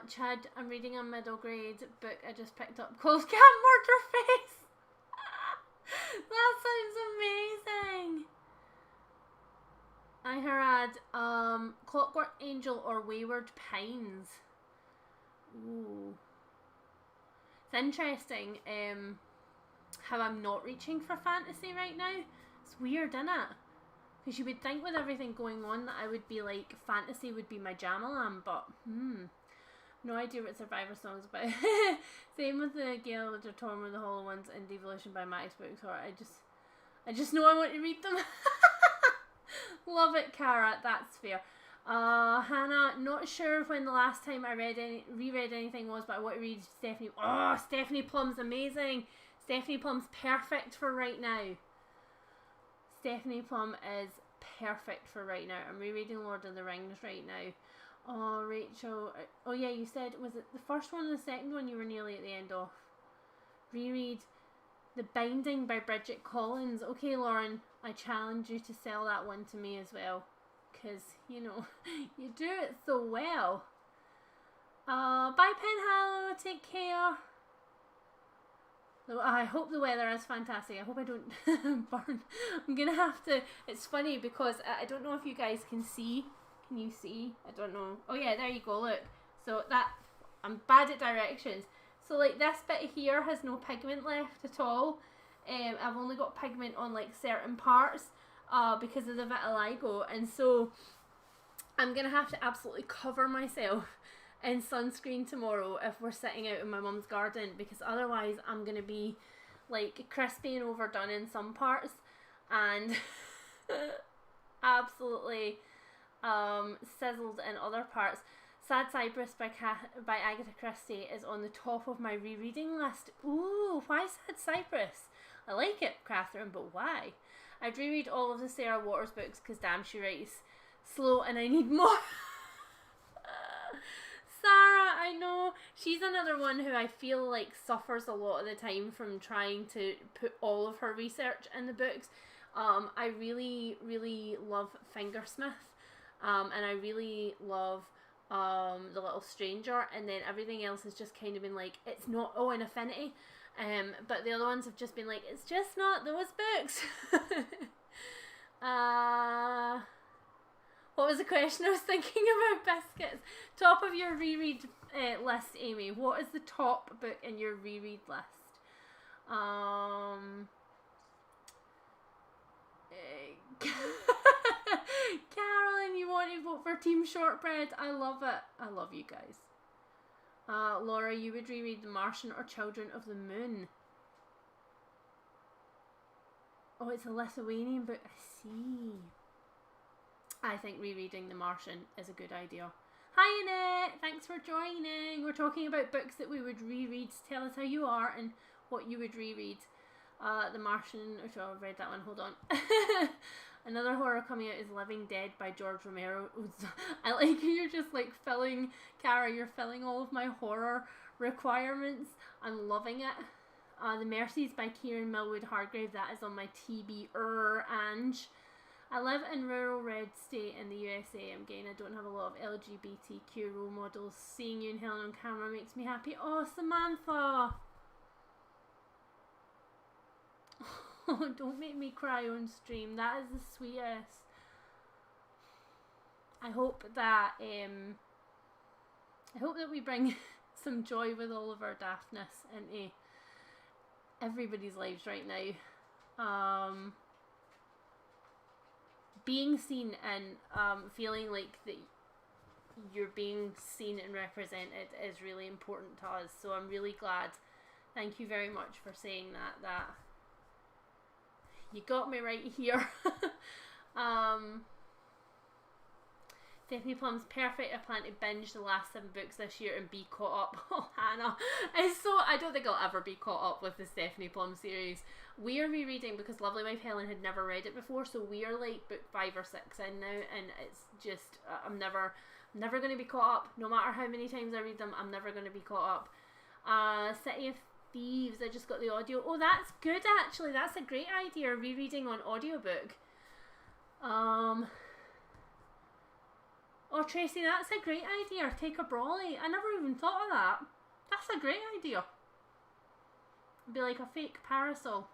Chad, I'm reading a middle grade book I just picked up called Cat Murder Face. That sounds amazing. I heard Clockwork Angel or Wayward Pines. Ooh. It's interesting how I'm not reaching for fantasy right now. It's weird, isn't it? Because you would think with everything going on that I would be like, fantasy would be my jam-a-lam, but no idea what Survivor Song's about. Same with the Gale of the Torm of the Hollow Ones and Devolution by Max Books. Or I just know I want to read them. Love it, Cara. That's fair. Hannah, not sure when the last time I reread anything was, but I want to read Stephanie. Oh, Stephanie Plum's amazing. Stephanie Plum's perfect for right now. Stephanie Plum is perfect for right now. I'm rereading Lord of the Rings right now. Oh, Rachel. Oh yeah, you said, was it the first one or the second one you were nearly at the end of? Reread The Binding by Bridget Collins. Okay, Lauren, I challenge you to sell that one to me as well. Because, you know, you do it so well. Bye, Penhallow. Take care. I hope the weather is fantastic. I hope I don't burn. I'm going to have to... It's funny because I don't know if you guys can see. Can you see? I don't know. Oh yeah, there you go, look. So that... I'm bad at directions. So like this bit here has no pigment left at all. I've only got pigment on like certain parts because of the vitiligo. And so I'm going to have to absolutely cover myself in sunscreen tomorrow if we're sitting out in my mum's garden, because otherwise I'm going to be like crispy and overdone in some parts and absolutely sizzled in other parts. Sad Cypress by Agatha Christie is on the top of my rereading list. Ooh, why Sad Cypress? I like it, Catherine, but why? I'd reread all of the Sarah Waters books because damn, she writes slow and I need more. Sarah, I know. She's another one who I feel like suffers a lot of the time from trying to put all of her research in the books. I really, really love Fingersmith. And I really love The Little Stranger. And then everything else has just kind of been like, it's not, oh, and Affinity. But the other ones have just been like, it's just not those books. What was the question? I was thinking about biscuits. Top of your reread list, Amy. What is the top book in your reread list? Carolyn, you want to vote for Team Shortbread? I love it. I love you guys. Laura, you would reread The Martian or Children of the Moon. Oh, it's a Lithuanian book. I see. I think rereading The Martian is a good idea. Hi Annette, thanks for joining. We're talking about books that we would reread. Tell us how you are and what you would reread. The Martian, oh, I've read that one, hold on. Another horror coming out is Living Dead by George Romero. I like you're just like filling, Cara, you're filling all of my horror requirements. I'm loving it. The Mercies by Kieran Millwood Hargrave, that is on my TBR, Ange. I live in rural red state in the USA. Again, I don't have a lot of LGBTQ role models. Seeing you and Helen on camera makes me happy. Oh, Samantha! Oh, don't make me cry on stream. That is the sweetest. I hope that we bring some joy with all of our daftness into everybody's lives right now. Being seen and feeling like that you're being seen and represented is really important to us. So I'm really glad. Thank you very much for saying that. You got me right here. Stephanie Plum's perfect. I plan to binge the last 7 books this year and be caught up. Oh, Hannah. I don't think I'll ever be caught up with the Stephanie Plum series. We are rereading because Lovely Wife Helen had never read it before, so we are like book 5 or 6 in now, and it's just, I'm never going to be caught up. No matter how many times I read them, I'm never going to be caught up. City of Thieves, I just got the audio. Oh, that's good actually. That's a great idea, rereading on audiobook. Oh, Tracy, that's a great idea. Take a brolly. I never even thought of that. That's a great idea. It'd be like a fake parasol.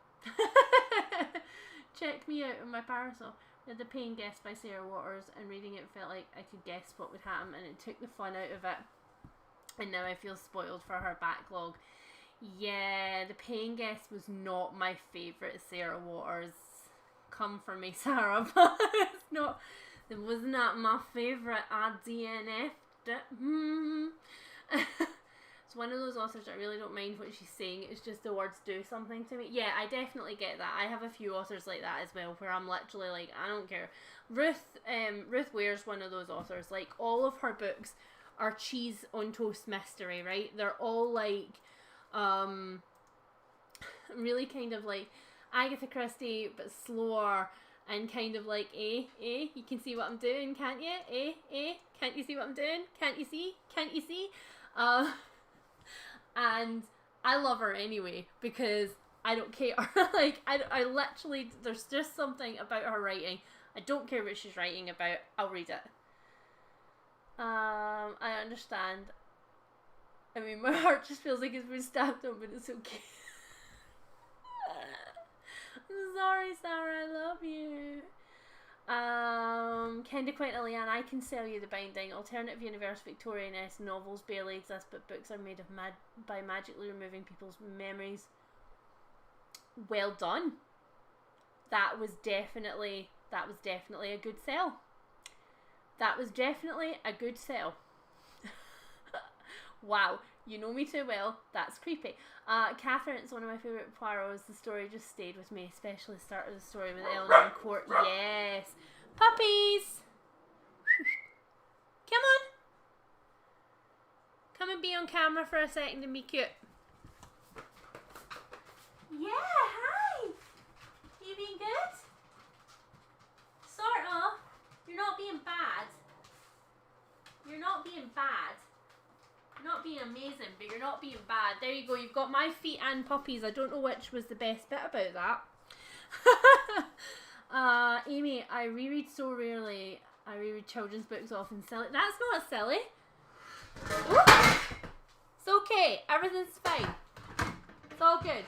Check me out on my parasol. Did The Paying Guest by Sarah Waters, and reading it felt like I could guess what would happen, and it took the fun out of it. And now I feel spoiled for her backlog. Yeah, The Paying Guest was not my favourite Sarah Waters. Come for me, Sarah, but it's not. It was not my favourite. I DNF'd it. It's one of those authors I really don't mind what she's saying. It's just the words do something to me. Yeah, I definitely get that. I have a few authors like that as well, where I'm literally like, I don't care. Ruth Ware's one of those authors. Like, all of her books are cheese on toast mystery, right? They're all like, really kind of like Agatha Christie, but slower. And kind of like, you can see what I'm doing, can't you? Can't you see what I'm doing? Can't you see? Can't you see? And I love her anyway, because I don't care. Like, I literally, there's just something about her writing. I don't care what she's writing about. I'll read it. I understand. I mean, my heart just feels like it's been stabbed on, but it's okay. I'm sorry, Sarah, I love you. Kenda Quint Leanne, I can sell you the binding. Alternative universe Victorian-esque novels barely exist, but books are made of by magically removing people's memories. Well done. That was definitely a good sell. That was definitely a good sell. Wow, you know me too well. That's creepy. Catherine's one of my favourite Poirots. The story just stayed with me, especially the start of the story with Eleanor in court. Yes. Puppies! Come on. Come and be on camera for a second and be cute. Yeah, hi! You being good? Sort of. You're not being bad. You're not being bad. Not being amazing, but you're not being bad. There you go. You've got my feet and puppies. I don't know which was the best bit about that. Amy, I reread so rarely. I reread children's books often. Silly. That's not silly. Ooh. It's okay. Everything's fine. It's all good.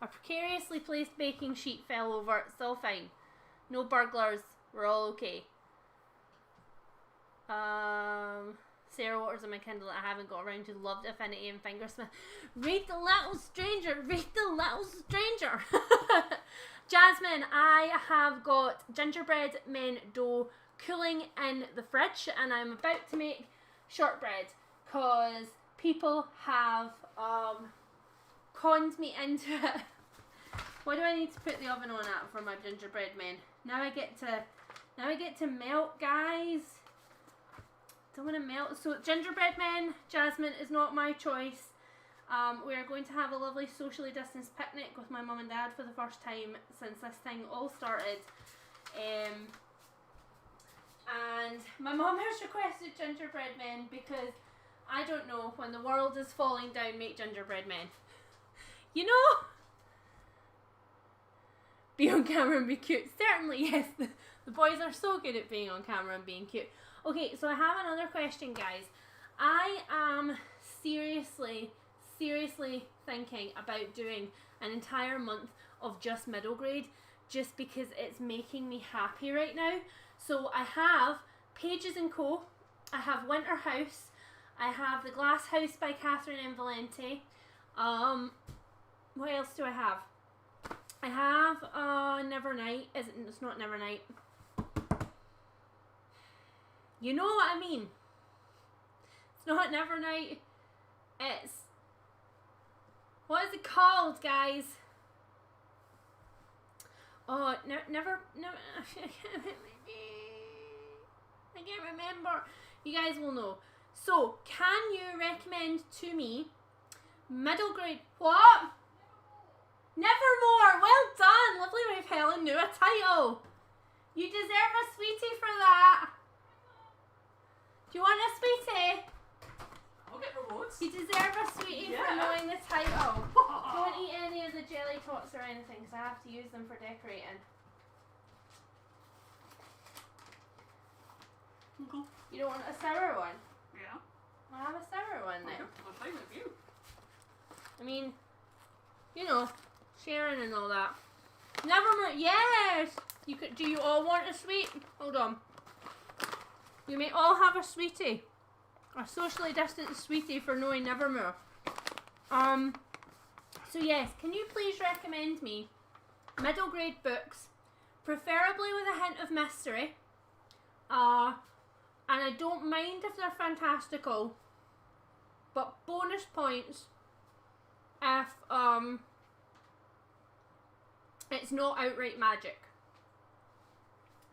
A precariously placed baking sheet fell over. It's all fine. No burglars. We're all okay. Sarah Waters on my Kindle that I haven't got around to. Loved Affinity and Fingersmith. Read The Little Stranger. Read The Little Stranger. Jasmine, I have got gingerbread men dough cooling in the fridge, and I'm about to make shortbread because people have conned me into it. What do I need to put the oven on at for my gingerbread men? Now I get to melt, guys. Don't want to melt. So gingerbread men, Jasmine, is not my choice. We are going to have a lovely socially distanced picnic with my mum and dad for the first time since this thing all started. And my mum has requested gingerbread men because, I don't know, when the world is falling down, make gingerbread men. You know? be on camera and be cute? Certainly, yes. The boys are so good at being on camera and being cute. Okay, so I have another question, guys. I am seriously thinking about doing an entire month of just middle grade, just because it's making me happy right now. So I have Pages & Co. I have Winter House. I have The Glass House by Catherine M. Valente. What else do I have? I have Nevernight. It's not Nevernight. You know what I mean. It's not Nevernight. It's... What is it called, guys? Oh, never. I can't remember. You guys will know. So, can you recommend to me middle grade... What? Nevermore. Well done. Lovely wife Helen knew a title. You deserve a sweetie for that. Do you want a sweetie? I'll get rewards. You deserve a sweetie for knowing the title. Don't eat any of the jelly tots or anything, because I have to use them for decorating. Okay. You don't want a sour one? Yeah. I'll have a sour one then. Okay. I'll play with you. I mean, you know, sharing and all that. Nevermore. Yes. You could. Do you all want a sweet? Hold on. You may all have a sweetie. A socially distant sweetie for knowing Nevermore. So yes, can you please recommend me middle grade books, preferably with a hint of mystery. And I don't mind if they're fantastical, but bonus points if it's not outright magic.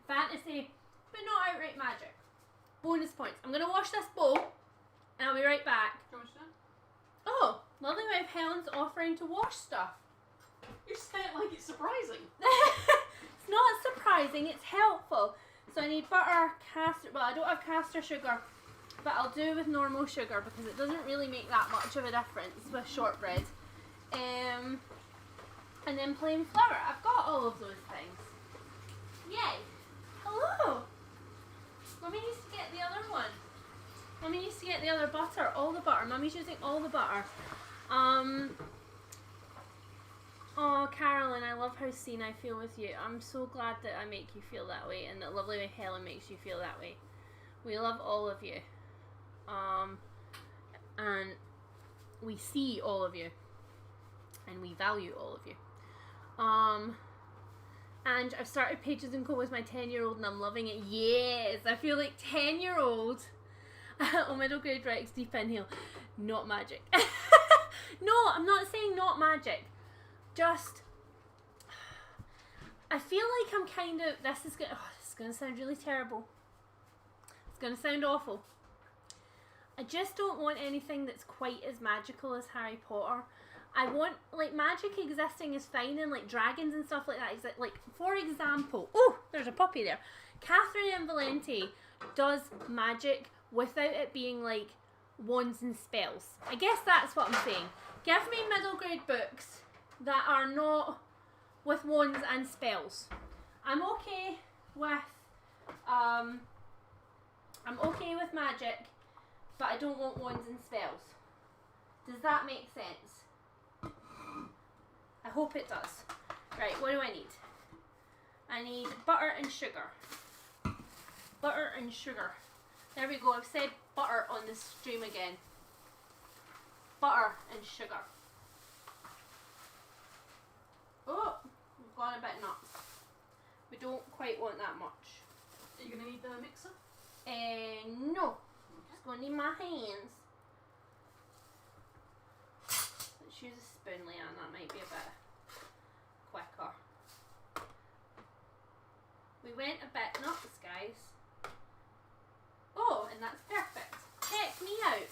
Fantasy, but not outright magic. Bonus points. I'm going to wash this bowl and I'll be right back. Do you want to do that? Oh, lovely wife Helen's offering to wash stuff. You say it like it's surprising. It's not surprising, it's helpful. So I need butter, castor, well I don't have castor sugar, but I'll do with normal sugar because it doesn't really make that much of a difference with shortbread. And then plain flour. I've got all of those things. Yay! Hello! Mummy needs to get the other one. Mummy needs to get the other butter, all the butter. Mummy's using all the butter. Oh, Carolyn, I love how seen I feel with you. I'm so glad that I make you feel that way and that lovely way Helen makes you feel that way. We love all of you. And we see all of you. And we value all of you. And I've started Pages & Co with my 10-year-old and I'm loving it. Yes, I feel like 10-year-old. Oh, middle grade Rex deep inhale. Not magic. No, I'm not saying not magic. Just, I feel like I'm kind of, this is going to sound really terrible. It's going to sound awful. I just don't want anything that's quite as magical as Harry Potter. I want, like, magic existing is fine and, like, dragons and stuff like that. Like, for example, oh, there's a puppy there. Catherine M. Valente does magic without it being, like, wands and spells. I guess that's what I'm saying. Give me middle grade books that are not with wands and spells. I'm okay with magic, but I don't want wands and spells. Does that make sense? I hope it does. Right, what do I need? I need butter and sugar. Butter and sugar. There we go, I've said butter on the stream again. Butter and sugar. Oh, we've gone a bit nuts. We don't quite want that much. Are you going to need the mixer? No. Just going to need my hands. Let's use a spoon, Leanne. That might be a bit quicker. We went a bit nuts, guys. Oh, and that's perfect. Check me out.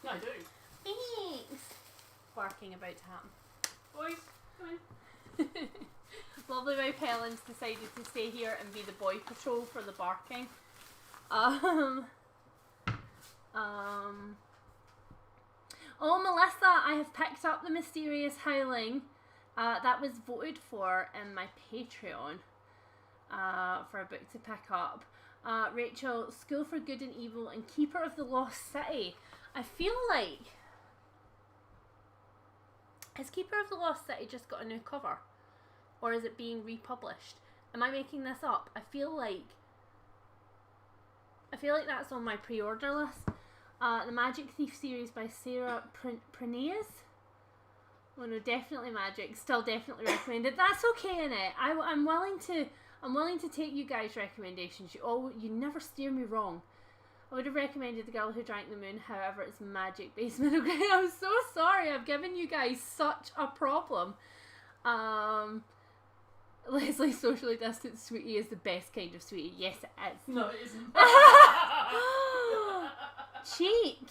Yeah, I do. Thanks. Barking about to happen. Boys, come in. Lovely wife Helen's decided to stay here and be the boy patrol for the barking. Oh, Melissa, I have picked up The Mysterious Howling That was voted for in my Patreon for a book to pick up. Rachel, School for Good and Evil and Keeper of the Lost City. I feel like... Has Keeper of the Lost City just got a new cover? Or is it being republished? Am I making this up? I feel like that's on my pre-order list. The Magic Thief series by Sarah Praneas. Oh no, definitely magic. Still definitely recommended. That's okay, innit? I'm willing to take you guys' recommendations. You never steer me wrong. I would have recommended The Girl Who Drank the Moon, however it's magic based middle grade. I'm so sorry, I've given you guys such a problem. Leslie, Socially Distant Sweetie is the best kind of sweetie. Yes, it is. No, it isn't. Cheek.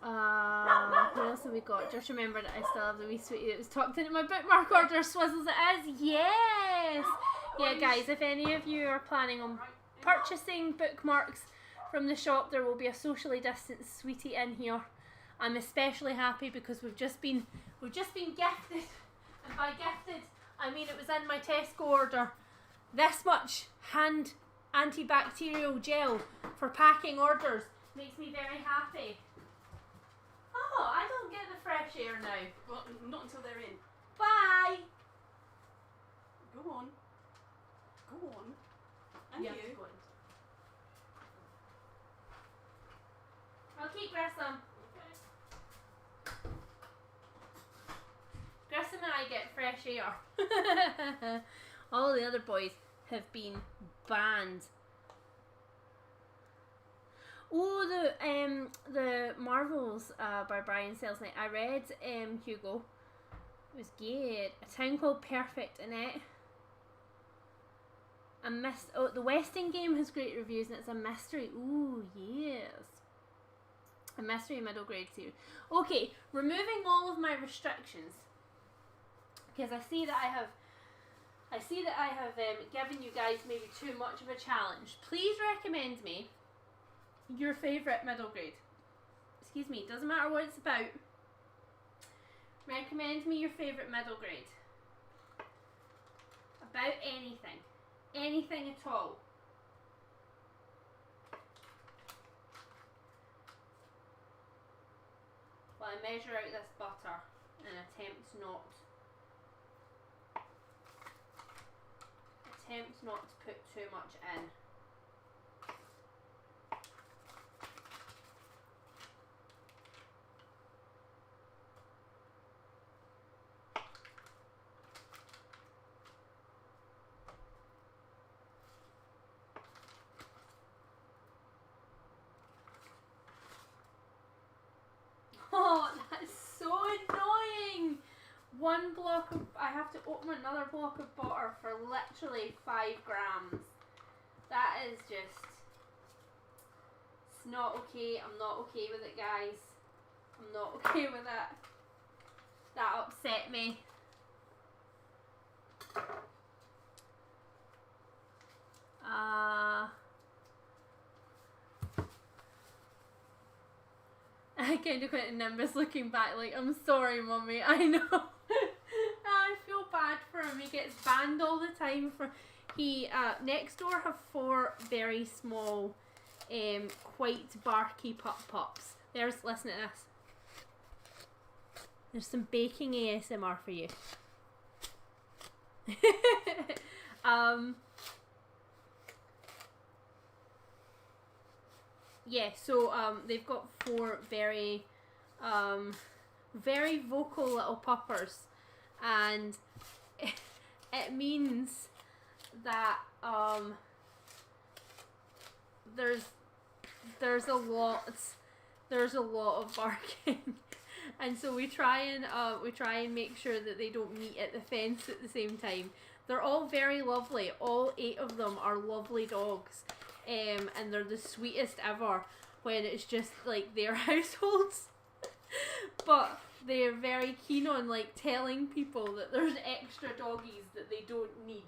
What else have we got? Just remember that I still have the wee sweetie that was tucked into my bookmark order. Swizzles it is. Yes. Yeah, guys, if any of you are planning on purchasing bookmarks from the shop, there will be a Socially Distant Sweetie in here. I'm especially happy because we've just been gifted, and by gifted I mean it was in my Tesco order. This much hand antibacterial gel for packing orders makes me very happy. Oh, I don't get the fresh air now. Well, not until they're in. Bye. Go on. Go on. And you. I'll keep Grissom. Okay. Grissom and I get fresh air. All the other boys have been banned. Oh, the Marvels by Brian Selznick. I read Hugo. It was good. A Town Called Perfect in it. The Westing Game has great reviews and it's a mystery. Ooh, yes. A mystery middle grade series. Okay, removing all of my restrictions, because I see that I have given you guys maybe too much of a challenge. Please recommend me your favourite middle grade. Excuse me, doesn't matter what it's about. Recommend me your favourite middle grade. About anything. Anything at all. While I measure out this butter and attempt not to put too much in. Oh, that's so annoying! One block of... I have to open another block of butter for literally 5 grams. That is just... It's not okay. I'm not okay with it, guys. I'm not okay with it. That upset me. I kind of went in Nimbus looking back like, I'm sorry, Mummy, I know. I feel bad for him. He gets banned all the time for... Next door have 4 very small, quite barky pups. Listen to this. There's some baking ASMR for you. Yeah, so they've got 4 very very vocal little puppers, and it means that there's a lot of barking. And so we try and make sure that they don't meet at the fence at the same time. They're all very lovely. All 8 of them are lovely dogs. And they're the sweetest ever when it's just like their households. But they're very keen on like telling people that there's extra doggies that they don't need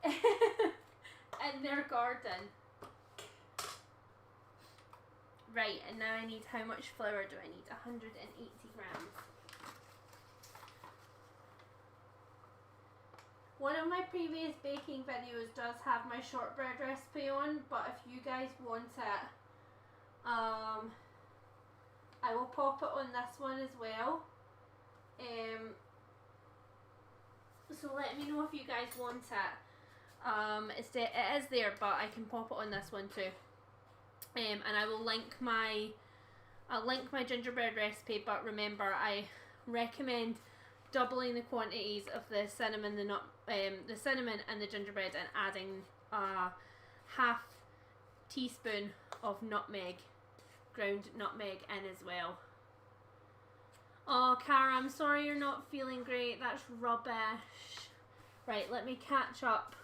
in their garden. Right, and now I need, how much flour do I need? 180 grams. previous baking videos does have my shortbread recipe on, but if you guys want it, I will pop it on this one as well. So let me know if you guys want it. It is there, but I can pop it on this one too. And I'll link my gingerbread recipe. But remember, I recommend doubling the quantities of the cinnamon, the cinnamon and the gingerbread, and adding a half teaspoon of nutmeg, ground nutmeg in as well. Oh, Cara, I'm sorry you're not feeling great. That's rubbish. Right, let me catch up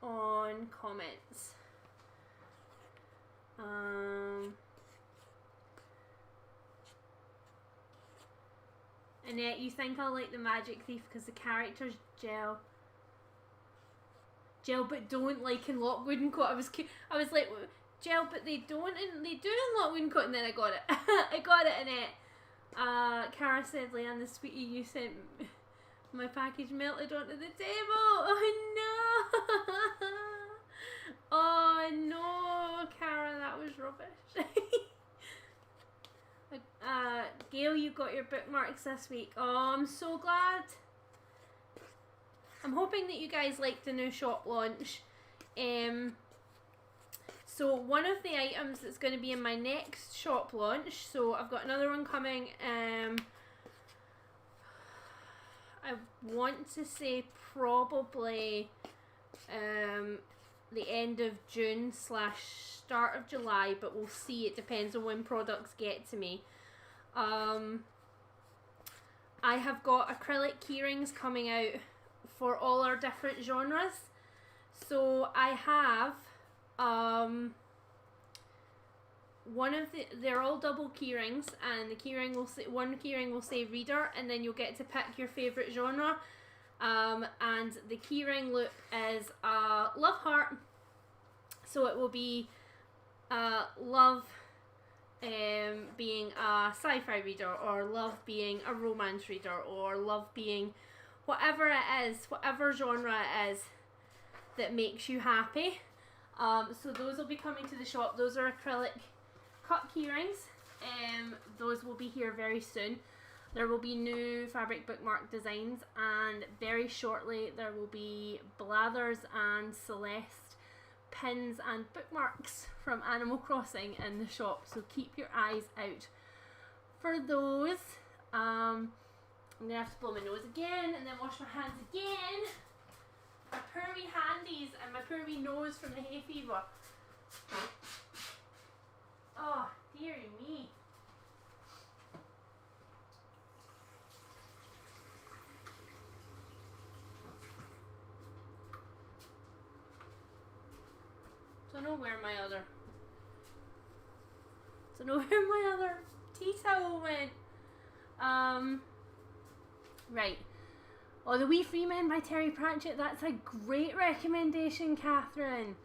on comments. Annette, you think I'll like the Magic Thief because the characters gel but don't, like in Lock, Wooden Coat. I was like, gel but they don't, and they do in Lock, Wooden Coat, and then I got it. I got it, Annette. Cara said, Leanne, the sweetie you sent, my package melted onto the table. Oh no! Oh no, Cara, that was rubbish. Gail, you got your bookmarks this week. Oh, I'm so glad. I'm hoping that you guys like the new shop launch. So one of the items that's going to be in my next shop launch, so I've got another one coming, I want to say probably the end of June / start of July, but we'll see. It depends on when products get to me. I have got acrylic keyrings coming out for all our different genres. So I have they're all double keyrings, and the keyring will say, one keyring will say reader, and then you'll get to pick your favourite genre. And the keyring loop is love heart, so it will be love being a sci-fi reader, or love being a romance reader, or love being whatever it is, whatever genre it is that makes you happy. So those will be coming to the shop. Those are acrylic cut keyrings. Those will be here very soon. There will be new fabric bookmark designs, and very shortly there will be Blathers and Celeste pins and bookmarks from Animal Crossing in the shop, so keep your eyes out for those. I'm going to have to blow my nose again and then wash my hands again. My poor wee handies and my poor wee nose from the hay fever. Oh, dearie me. Don't know where my other tea towel went. Right. Oh, The Wee Freeman by Terry Pratchett. That's a great recommendation, Catherine.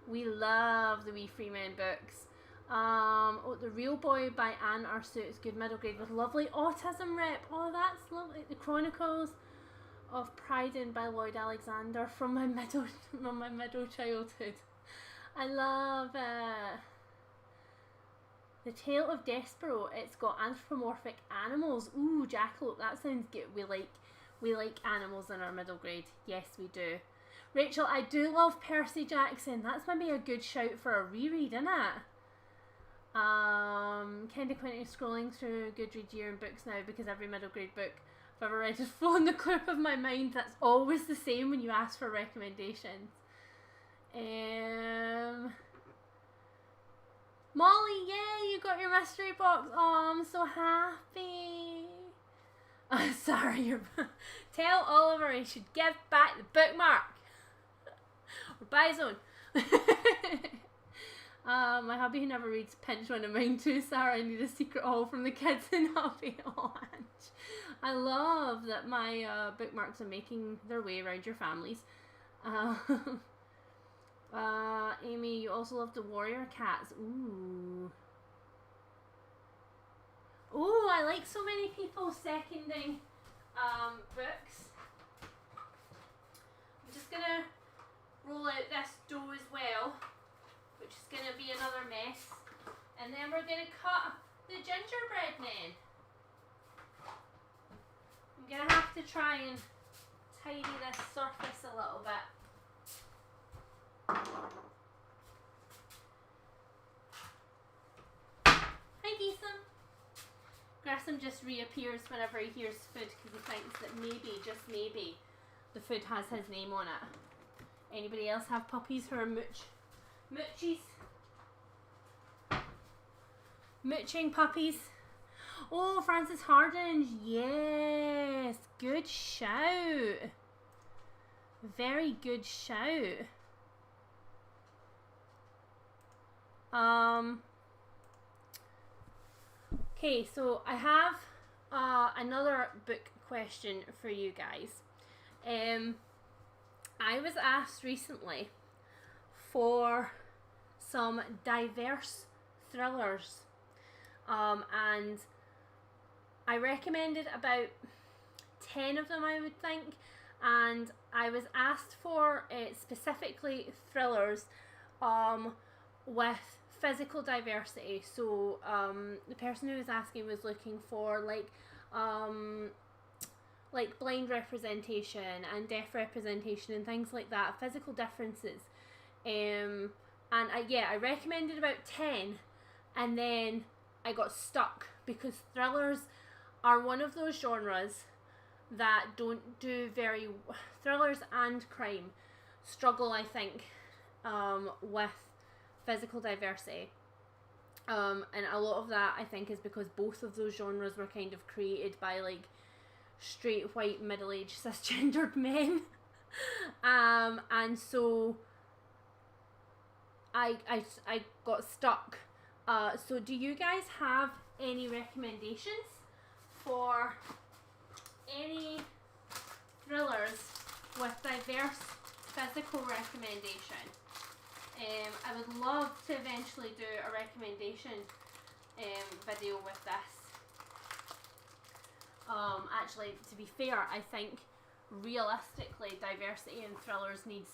We love the Wee Freeman books. Oh, The Real Boy by Anne Ursuit's good middle grade with lovely autism rep. Oh, that's lovely. The Chronicles of Pryden by Lloyd Alexander from my middle childhood. I love The Tale of Despero. It's got anthropomorphic animals. Ooh, jackalope. That sounds good. We like animals in our middle grade. Yes, we do. Rachel, I do love Percy Jackson. That's maybe a good shout for a reread, isn't it? Kinda Quentin scrolling through Goodreads year in books now because every middle grade book I've ever read has flown the clip of my mind. That's always the same when you ask for recommendations. Molly, yay, you got your mystery box. Oh, I'm so happy. Sorry, tell Oliver he should give back the bookmark. Or buy his own. My hubby who never reads pinch one of mine too. Sarah, I need a secret haul from the kids and hubby. Oh, I love that my bookmarks are making their way around your families. Amy, you also love the Warrior Cats. Ooh. Ooh, I like so many people seconding books. gonna roll out this dough as well, which is gonna be another mess, and then we're gonna cut the gingerbread men. I'm gonna have to try and tidy this surface a little bit. Hi Geeson! Grissom just reappears whenever he hears food because he thinks that maybe, just maybe, the food has his name on it. Anybody else have puppies who are moochies? Mooching puppies? Oh, Francis Harden, yes, good shout. Very good shout. Okay, so I have another book question for you guys. I was asked recently for some diverse thrillers, and I recommended about 10 of them, I would think, and I was asked for specifically thrillers with physical diversity. So the person who was asking was looking for like blind representation and deaf representation and things like that, physical differences. And I recommended about 10, and then I got stuck because thrillers are one of those genres that don't do very... Thrillers and crime struggle, I think, with physical diversity. And a lot of that, I think, is because both of those genres were kind of created by, like, straight, white, middle-aged, cisgendered men. And so I got stuck. So do you guys have any recommendations for any thrillers with diverse physical recommendation? I would love to eventually do a recommendation video with this. Actually, to be fair, I think realistically diversity in thrillers needs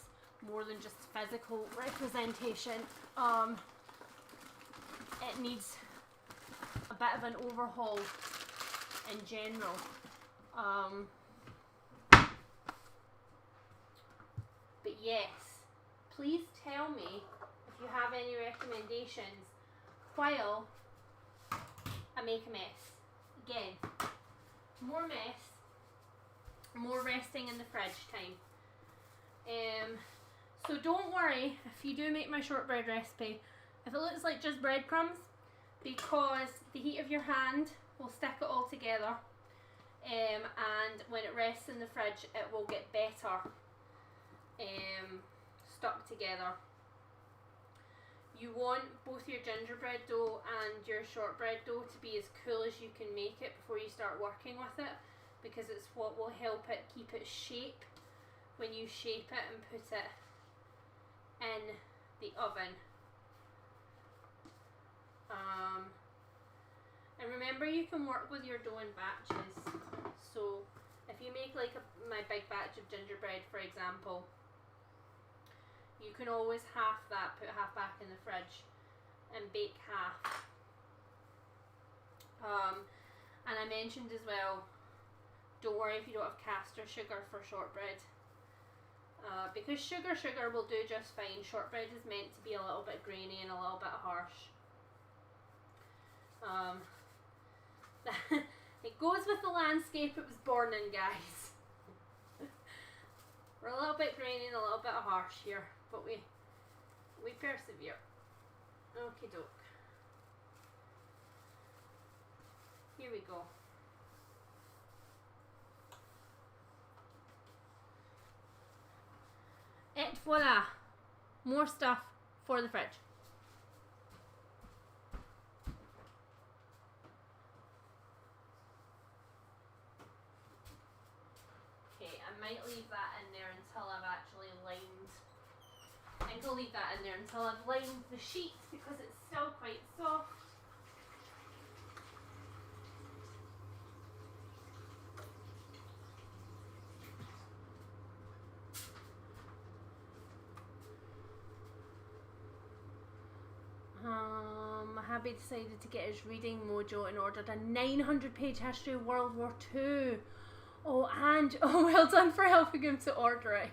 more than just physical representation. It needs a bit of an overhaul in general. But yes, please tell me if you have any recommendations while I make a mess. Again, more mess, more resting in the fridge time. So don't worry if you do make my shortbread recipe, if it looks like just breadcrumbs, because the heat of your hand will stick it all together, and when it rests in the fridge it will get better stuck together. You want both your gingerbread dough and your shortbread dough to be as cool as you can make it before you start working with it, because it's what will help it keep its shape when you shape it and put it in the oven. And remember, you can work with your dough in batches. So if you make like my big batch of gingerbread, for example, you can always half that, put half back in the fridge and bake half. And I mentioned as well, don't worry if you don't have caster sugar for shortbread, because sugar will do just fine. Shortbread is meant to be a little bit grainy and a little bit harsh. It goes with the landscape it was born in, guys. We're a little bit grainy and a little bit harsh here, but we persevere. Okie doke. Here we go. Et voila! More stuff for the fridge. I might leave that in there until I've actually lined. I think I'll leave that in there until I've lined the sheet because it's still quite soft. Happy decided to get his reading mojo and ordered a 900-page history of World War II. Oh, and well done for helping him to order it.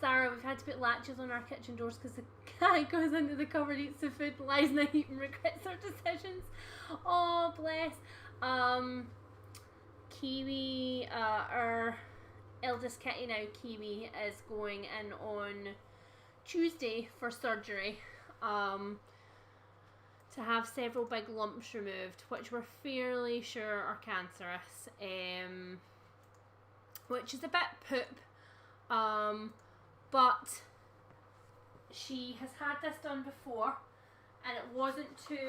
Sarah, we've had to put latches on our kitchen doors because the cat goes into the cupboard, eats the food, lies in a heap and regrets her decisions. Oh, bless. Kiwi, our eldest kitty now, Kiwi, is going in on Tuesday for surgery. To have several big lumps removed, which we're fairly sure are cancerous, which is a bit poop, but she has had this done before and it wasn't too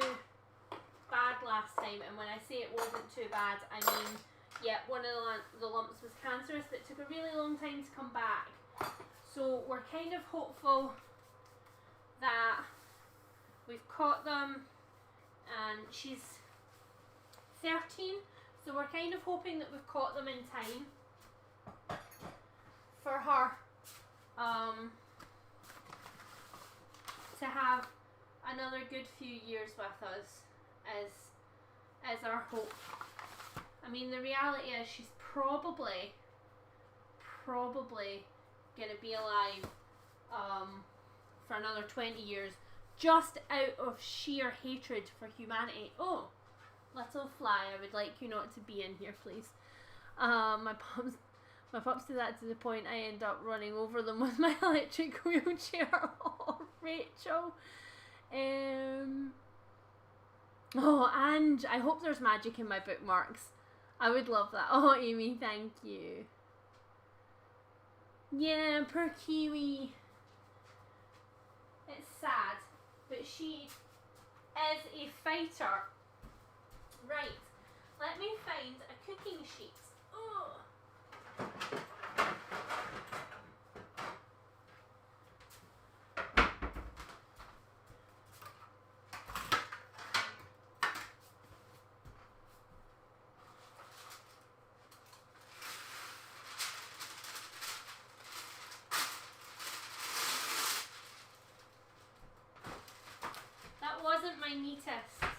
bad last time, and when I say it wasn't too bad, I mean, yeah, one of the lumps was cancerous, but it took a really long time to come back, so we're kind of hopeful that we've caught them. And she's 13, so we're kind of hoping that we've caught them in time for her to have another good few years with us as our hope. I mean, the reality is she's probably going to be alive for another 20 years. Just out of sheer hatred for humanity. Oh, little fly, I would like you not to be in here, please. My pups do that to the point I end up running over them with my electric wheelchair. Oh, Rachel. Oh, and I hope there's magic in my bookmarks. I would love that. Oh, Amy, thank you. Yeah, poor Kiwi. It's sad. But she is a fighter. Right, let me find a cooking sheet. Oh. My neatest. It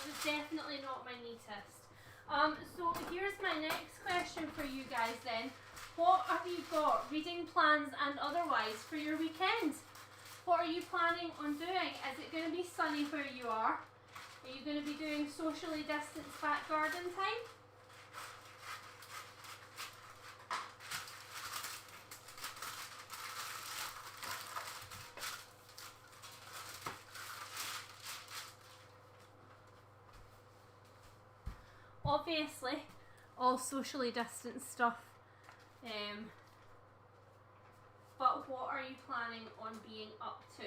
was definitely not my neatest. So here's my next question for you guys then. What have you got, reading plans and otherwise, for your weekend? What are you planning on doing? Is it going to be sunny where you are? Are you going to be doing socially distanced back garden time? Obviously, all socially distanced stuff. But what are you planning on being up to?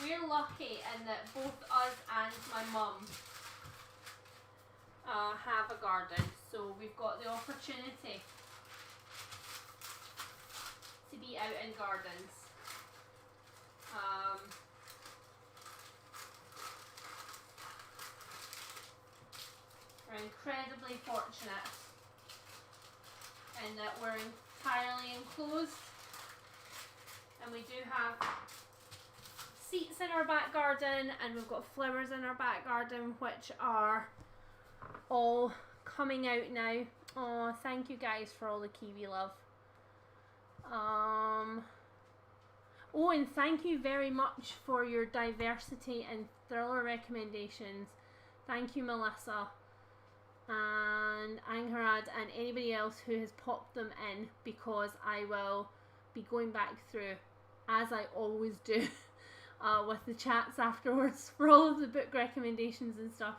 We're lucky in that both us and my mum have a garden, so we've got the opportunity to be out in gardens. We're incredibly fortunate in that we're entirely enclosed, and we do have seats in our back garden, and we've got flowers in our back garden which are all coming out now. Oh, thank you guys for all the kiwi love. Oh, and thank you very much for your diversity and thriller recommendations. Thank you, Melissa and Angharad and anybody else who has popped them in, because I will be going back through, as I always do, with the chats afterwards for all of the book recommendations and stuff.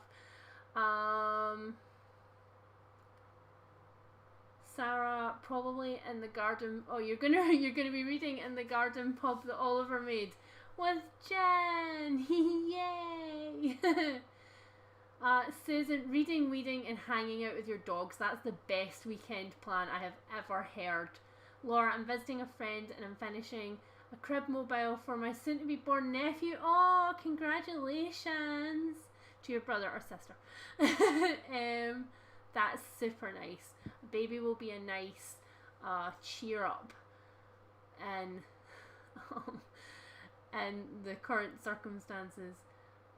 Sarah, probably in the garden. Oh, you're gonna be reading in the garden pub that Oliver made with Jen. Yay! Susan, reading, weeding and hanging out with your dogs. That's the best weekend plan I have ever heard. Laura, I'm visiting a friend and I'm finishing a crib mobile for my soon to be born nephew. Oh, congratulations to your brother or sister. That's super nice. Baby will be a nice cheer up in in the current circumstances.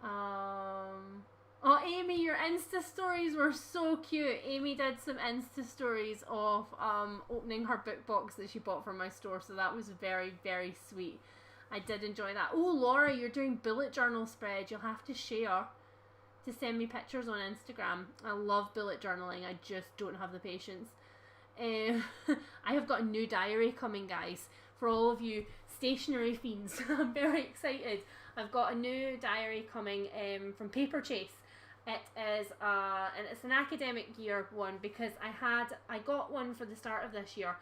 Oh, Amy, your Insta stories were so cute. Amy did some Insta stories of opening her book box that she bought from my store, so that was very, very sweet. I did enjoy that. Oh, Laura, you're doing bullet journal spread. You'll have to share to send me pictures on Instagram. I love bullet journaling. I just don't have the patience. I have got a new diary coming, guys, for all of you stationery fiends. I'm very excited. I've got a new diary coming from Paper Chase. It is and it's an academic year one, because I got one for the start of this year,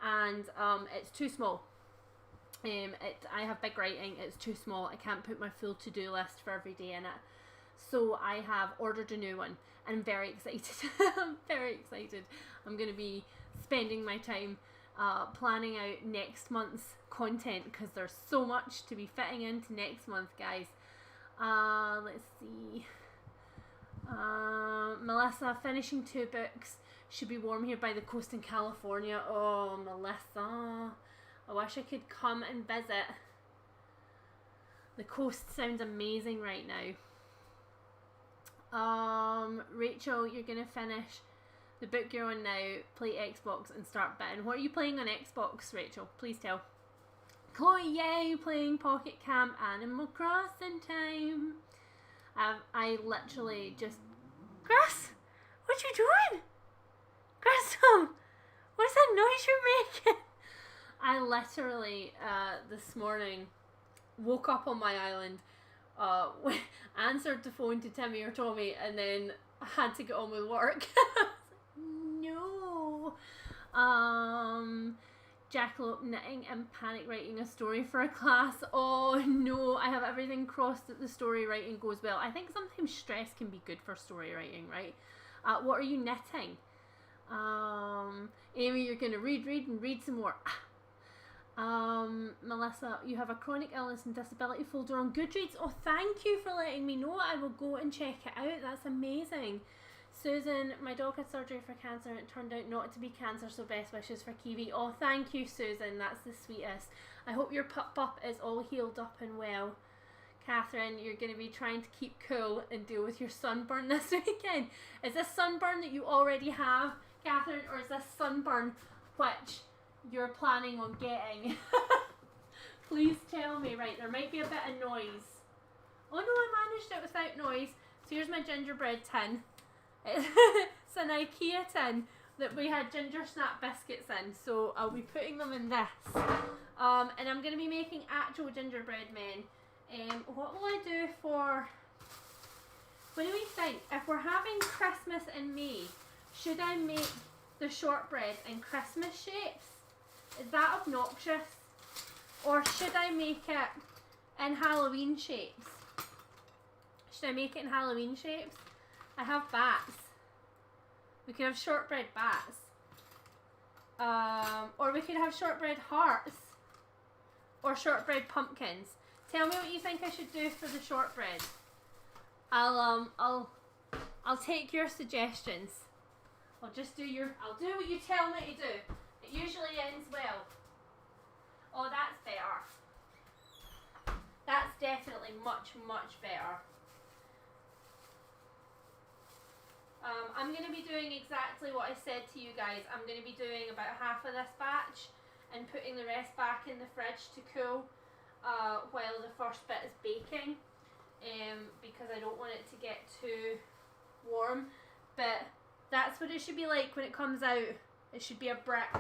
and it's too small. I have big writing. It's too small. I can't put my full to-do list for every day in it. So I have ordered a new one, and I'm very excited. I'm very excited. I'm going to be spending my time planning out next month's content, because there's so much to be fitting into next month, guys. Let's see. Melissa, finishing 2 books. Should be warm here by the coast in California. Oh, Melissa, I wish I could come and visit. The coast sounds amazing right now. Rachel, you're gonna finish the book you're on now, play Xbox and start bitting. What are you playing on Xbox, Rachel? Please tell. Chloe, yay, playing Pocket Camp Animal Crossing time. I literally just... Grass, what you doing? Grissom, what's that noise you're making? I literally, this morning, woke up on my island, answered the phone to Timmy or Tommy, and then had to get on with work. No. Jackalope knitting and panic writing a story for a class. Oh no, I have everything crossed that the story writing goes well. I think sometimes stress can be good for story writing, right? What are you knitting? Amy, you're going to read some more. Melissa, you have a chronic illness and disability folder on Goodreads. Oh, thank you for letting me know. I will go and check it out. That's amazing. Susan, my dog had surgery for cancer and it turned out not to be cancer, so best wishes for Kiwi. Oh, thank you, Susan. That's the sweetest. I hope your pup is all healed up and well. Catherine, you're going to be trying to keep cool and deal with your sunburn this weekend. Is this sunburn that you already have, Catherine, or is this sunburn which you're planning on getting? Please tell me. Right, there might be a bit of noise. Oh no, I managed it without noise. So here's my gingerbread tin. It's an IKEA tin that we had ginger snap biscuits in, so I'll be putting them in this. And I'm going to be making actual gingerbread men. What will I do for... What do we think? If we're having Christmas in May, should I make the shortbread in Christmas shapes? Is that obnoxious? Or should I make it in Halloween shapes? Should I make it in Halloween shapes? I have bats. We could have shortbread bats. Or we could have shortbread hearts. Or shortbread pumpkins. Tell me what you think I should do for the shortbread. I'll take your suggestions. I'll do what you tell me to do. It usually ends well. Oh, that's better. That's definitely much, much better. I'm going to be doing exactly what I said to you guys. I'm going to be doing about half of this batch and putting the rest back in the fridge to cool while the first bit is baking, because I don't want it to get too warm. But that's what it should be like when it comes out. It should be a brick.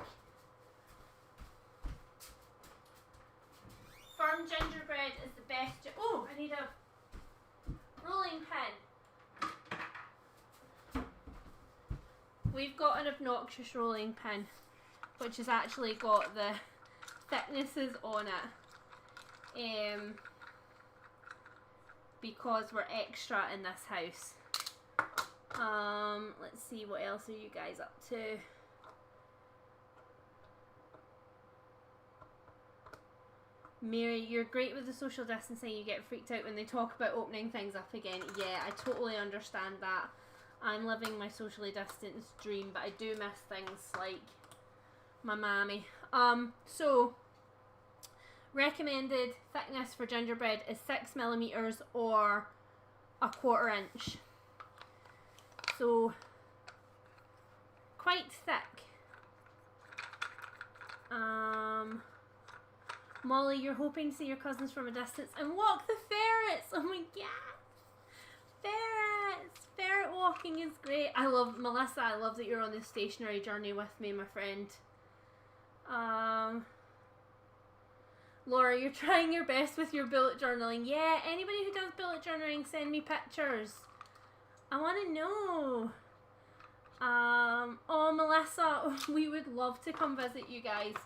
Firm gingerbread is the best. Oh, I need a rolling pin. We've got an obnoxious rolling pin, which has actually got the thicknesses on it, because we're extra in this house. Let's see, what else are you guys up to? Mary, you're great with the social distancing. You get freaked out when they talk about opening things up again. Yeah, I totally understand that. I'm living my socially distanced dream, but I do miss things like my mammy. So Recommended thickness for gingerbread is 6mm or 1/4 inch. So quite thick. Molly, you're hoping to see your cousins from a distance and walk the ferrets. Oh my god. Ferrets. Ferret walking is great. I love, Melissa, I love that you're on this stationary journey with me, my friend. Laura, you're trying your best with your bullet journaling. Yeah, anybody who does bullet journaling, send me pictures. I want to know. Oh, Melissa, we would love to come visit you guys.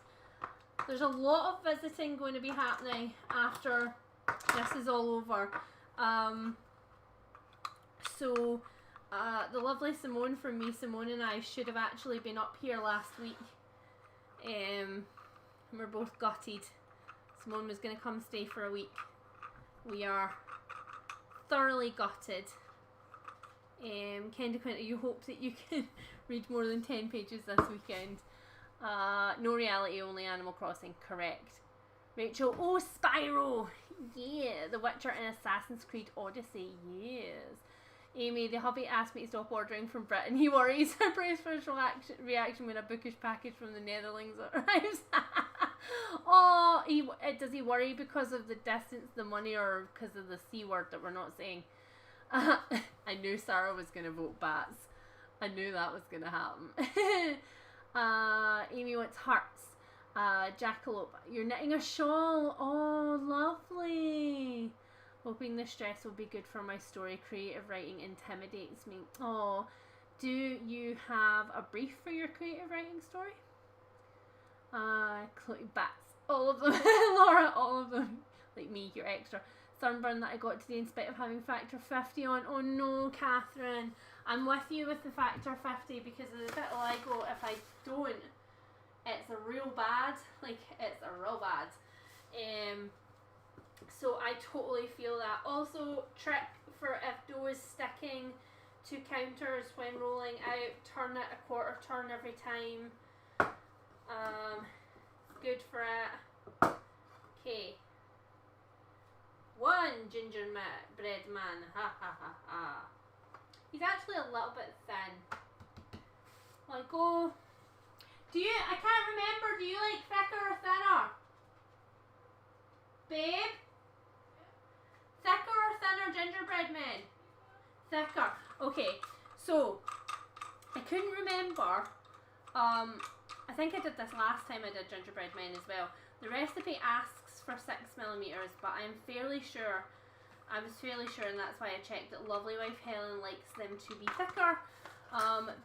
There's a lot of visiting going to be happening after this is all over. So, the lovely Simone from me, Simone and I should have actually been up here last week. And we're both gutted. Simone was going to come stay for a week. We are thoroughly gutted. Kendra Quinta, you hope that you can read more than 10 pages this weekend. No reality, only Animal Crossing, correct. Rachel, oh, Spyro! Yeah, The Witcher and Assassin's Creed Odyssey, yes. Amy, the hubby asked me to stop ordering from Britain. He worries. I praise for his reaction when a bookish package from the Netherlands arrives. Oh, does he worry because of the distance, the money, or because of the C word that we're not saying? I knew Sarah was going to vote bats. I knew that was going to happen. Amy wants hearts. Jackalope, you're knitting a shawl. Oh, lovely. Hoping the stress will be good for my story. Creative writing intimidates me. Oh, do you have a brief for your creative writing story? Chloe, bats. All of them. Laura, all of them. Like me, you're extra. Sunburn that I got today in spite of having factor 50 on. Oh no, Catherine. I'm with you with the factor 50 because of the bit of Lego. If I don't, it's a real bad. Like, it's a real bad. So I totally feel that. Also, trick for if dough is sticking to counters when rolling out, turn it a 1/4 turn every time. Good for it. Okay. One gingerbread man. Ha ha ha ha. He's actually a little bit thin. Like, oh. I can't remember, do you like thicker or thinner? Babe? Thicker or thinner gingerbread men? Thicker. Okay, so I couldn't remember. I think I did this last time I did gingerbread men as well. The recipe asks for 6mm, but I was fairly sure, and that's why I checked, that Lovely Wife Helen likes them to be thicker,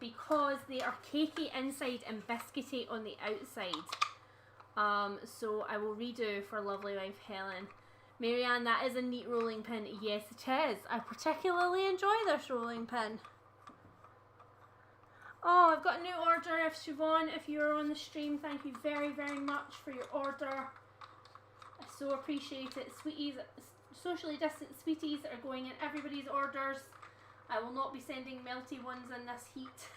because they are cakey inside and biscuity on the outside. So I will redo for Lovely Wife Helen. Marianne, that is a neat rolling pin. Yes, it is. I particularly enjoy this rolling pin. Oh, I've got a new order. If Siobhan, if you're on the stream, thank you very, very much for your order. I so appreciate it. Sweeties, socially distant sweeties that are going in everybody's orders. I will not be sending melty ones in this heat.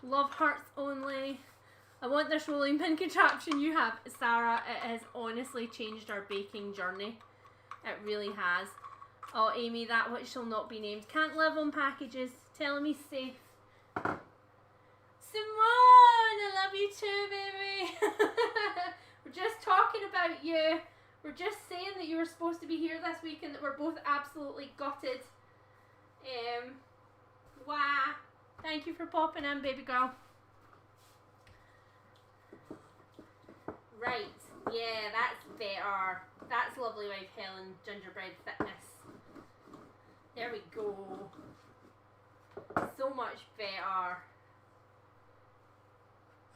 Love hearts only. I want this rolling pin contraption you have, Sarah. It has honestly changed our baking journey. It really has. Oh, Amy, that which shall not be named. Can't live on packages. Tell me safe. Simone, I love you too, baby. We're just talking about you. We're just saying that you were supposed to be here this week and that we're both absolutely gutted. Wow. Thank you for popping in, baby girl. Right. Yeah, that's better. That's Lovely Wife Helen gingerbread thickness. There we go. So much better.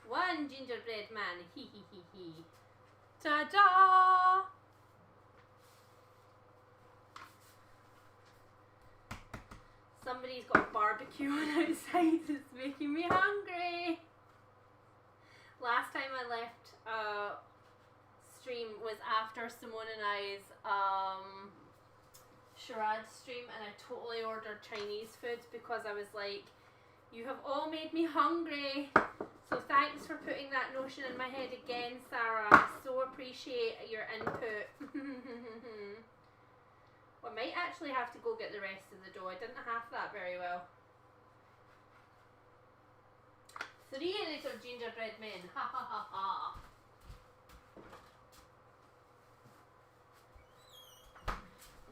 One gingerbread man. Hee hee hee hee. Ta-da! Somebody's got barbecue on outside. It's making me hungry. Last time I left stream was after Simone and I's charade stream, and I totally ordered Chinese food because I was like, you have all made me hungry, so thanks for putting that notion motion in my head again, Sarah. I so appreciate your input. I might actually have to go get the rest of the dough. I didn't have that very well. 3 little gingerbread men. Ha ha ha ha.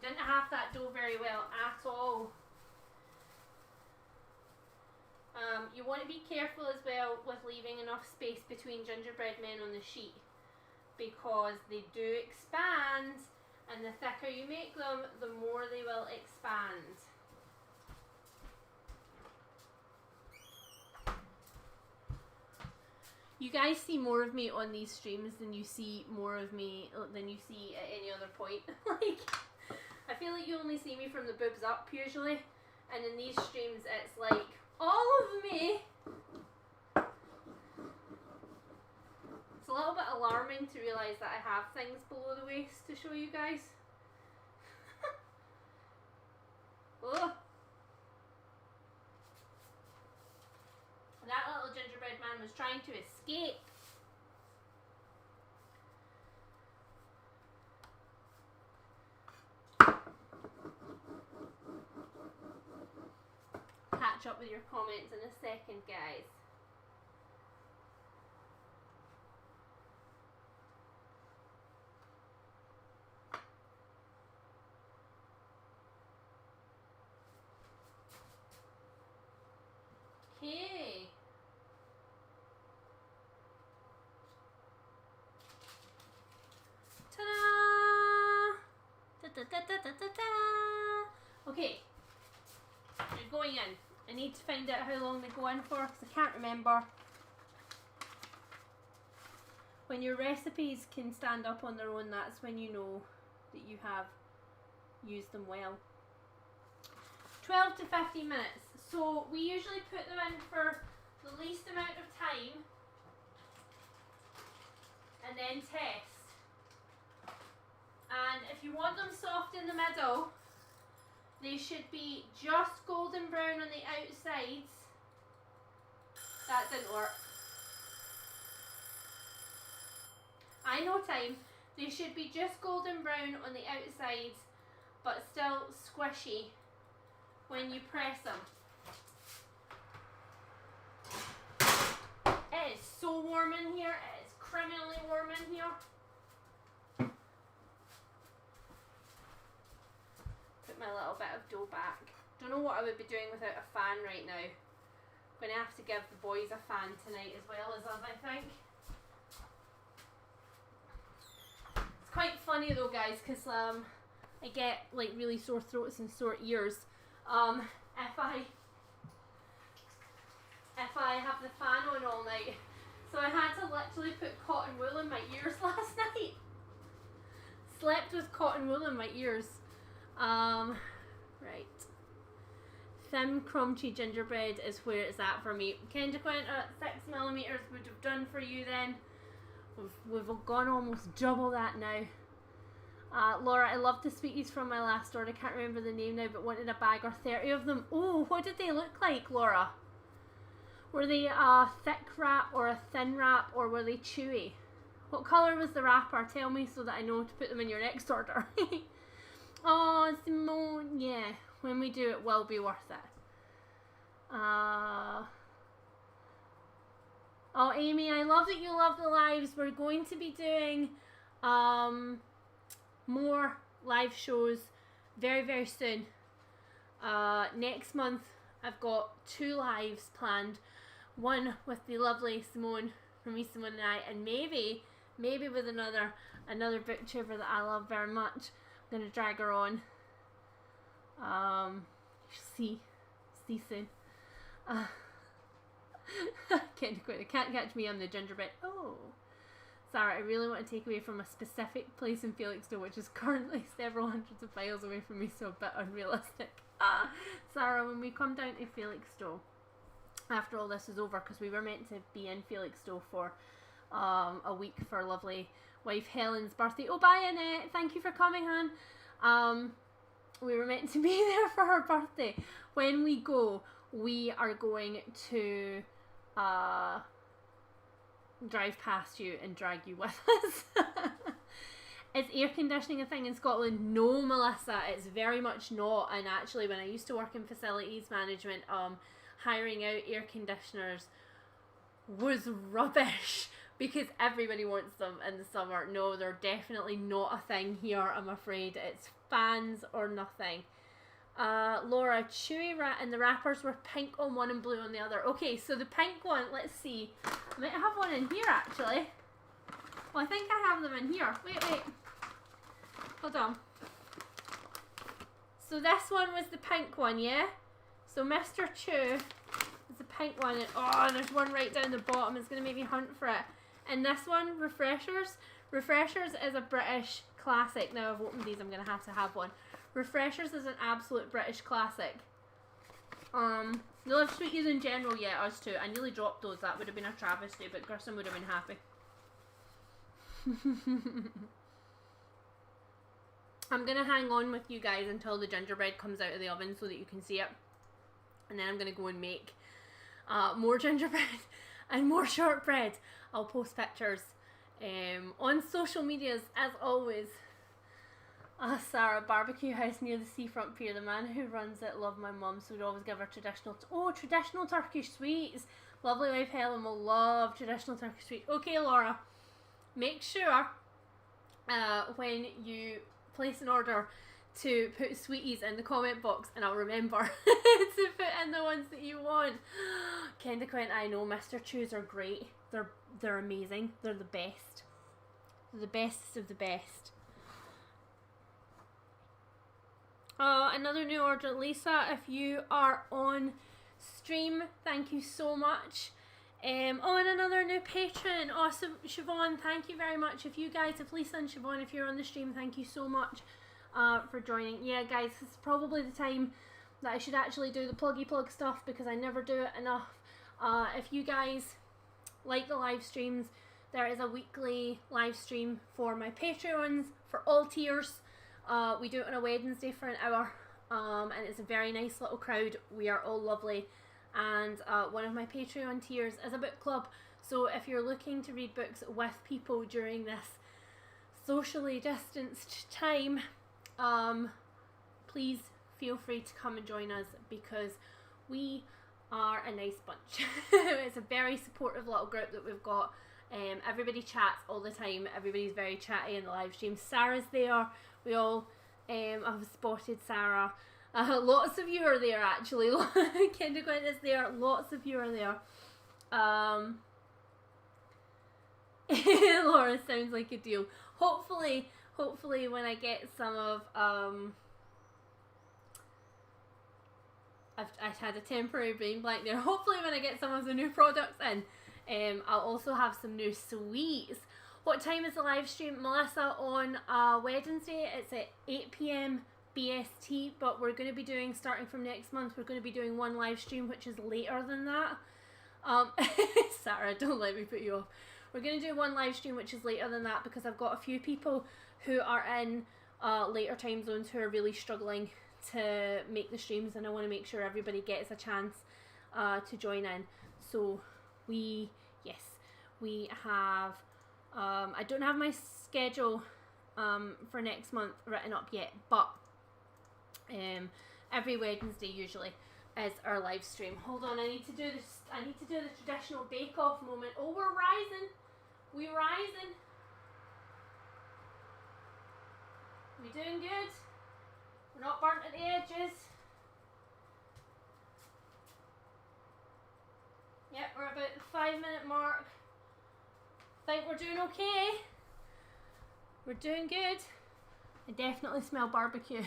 Didn't have that dough very well at all. You want to be careful as well with leaving enough space between gingerbread men on the sheet, because they do expand, and the thicker you make them, the more they will expand. You guys see more of me on these streams than you see at any other point. Like, I feel like you only see me from the boobs up usually, and in these streams it's like all of me. It's a little bit alarming to realise that I have things below the waist to show you guys. Oh. That little gingerbread man was trying to escape. Catch up with your comments in a second, guys. Okay. Ta-da! Da-da-da-da-da-da! Okay. They're going in. I need to find out how long they go in for because I can't remember. When your recipes can stand up on their own, that's when you know that you have used them well. 12 to 15 minutes. So we usually put them in for the least amount of time and then test. And if you want them soft in the middle, they should be just golden brown on the outsides. That didn't work. I know time. They should be just golden brown on the outsides, but still squishy when you press them. It is so warm in here. It is criminally warm in here. Put my little bit of dough back. Don't know what I would be doing without a fan right now. I'm going to have to give the boys a fan tonight as well as us, I think. It's quite funny though, guys, because I get like really sore throats and sore ears if I have the fan on all night. So I had to literally put cotton wool in my ears last night. Slept with cotton wool in my ears. Right. Thin crunchy gingerbread is where it's at for me. Kendra Quinta, 6mm would have done for you then. We've gone almost double that now. Laura, I love the sweeties from my last order. I can't remember the name now, but wanted a bag or 30 of them. Oh, what did they look like, Laura? Were they a thick wrap or a thin wrap, or were they chewy? What colour was the wrapper? Tell me so that I know to put them in your next order. Oh, Simone, yeah. When we do it, will be worth it. Oh, Amy, I love that you love the lives. We're going to be doing more live shows very, very soon. Next month, I've got 2 lives planned. One with the lovely Simone, from me, Simone and I, and maybe with another booktuber that I love very much. I'm gonna drag her on. See soon. Can't catch me. I'm the gingerbread. Oh, Sarah, I really want to take away from a specific place in Felixstowe, which is currently several hundreds of miles away from me, so a bit unrealistic. Sarah, when we come down to Felixstowe, after all this is over, because we were meant to be in Felixstowe for a week for lovely wife Helen's birthday. Oh, bye Annette, thank you for coming, hon. We were meant to be there for her birthday. When we go, we are going to drive past you and drag you with us. Is air conditioning a thing in Scotland? No, Melissa, it's very much not. And actually, when I used to work in facilities management, hiring out air conditioners was rubbish because everybody wants them in the summer. No, they're definitely not a thing here, I'm afraid. It's fans or nothing. Laura, chewy and the wrappers were pink on one and blue on the other. Okay, so the pink one, let's see. I might have one in here actually. Well, I think I have them in here. Wait. Hold on. So this one was the pink one, yeah? So Mr. Chew is the pink one. And, oh, there's one right down the bottom. It's going to make me hunt for it. And this one, Refreshers. Refreshers is a British classic. Now I've opened these, I'm going to have one. Refreshers is an absolute British classic. They love sweeties in general, yeah, us too. I nearly dropped those. That would have been a travesty, but Grissom would have been happy. I'm going to hang on with you guys until the gingerbread comes out of the oven so that you can see it. And then I'm going to go and make more gingerbread and more shortbread. I'll post pictures on social medias as always. Sarah, barbecue house near the seafront pier. The man who runs it loved my mum, so we'd always give her traditional Turkish sweets. Lovely wife Helen will love traditional Turkish sweets. Okay, Laura, make sure when you place an order to put sweeties in the comment box, and I'll remember to put in the ones that you want. Kenda Quint, I know Mr. Chews are great. They're amazing. They're the best. They're the bestest of the best. Another new order. Lisa, if you are on stream, thank you so much. And another new patron. Awesome. Siobhan, thank you very much. If Lisa and Siobhan, if you're on the stream, thank you so much for joining. Yeah, guys, this is probably the time that I should actually do the pluggy plug stuff because I never do it enough. If you guys like the live streams, there is a weekly live stream for my Patreons for all tiers. We do it on a Wednesday for an hour, and it's a very nice little crowd. We are all lovely, and one of my Patreon tiers is a book club, so if you're looking to read books with people during this socially distanced time, please feel free to come and join us because we are a nice bunch. It's a very supportive little group that we've got. Everybody chats all the time. Everybody's very chatty in the live stream. Sarah's there. We all have spotted Sarah. Lots of you are there actually. Kendra Gwyn is there. Lots of you are there. Laura, sounds like a deal. Hopefully when I get some of I've had a temporary brain blank there. Hopefully when I get some of the new products in, I'll also have some new sweets. What time is the live stream, Melissa? On Wednesday, it's at 8 PM BST, but we're going to be doing, starting from next month, we're going to be doing one live stream which is later than that. Sarah, don't let me put you off. We're going to do one live stream which is later than that because I've got a few people who are in later time zones who are really struggling to make the streams, and I want to make sure everybody gets a chance to join in. So we have I don't have my schedule for next month written up yet, but every Wednesday usually is our live stream. Hold on, I need to do this. I need to do the traditional bake-off moment. Oh, we're rising. We rising. We doing good? We're not burnt at the edges. Yep, we're about the 5-minute mark. Think we're doing okay. We're doing good. I definitely smell barbecue.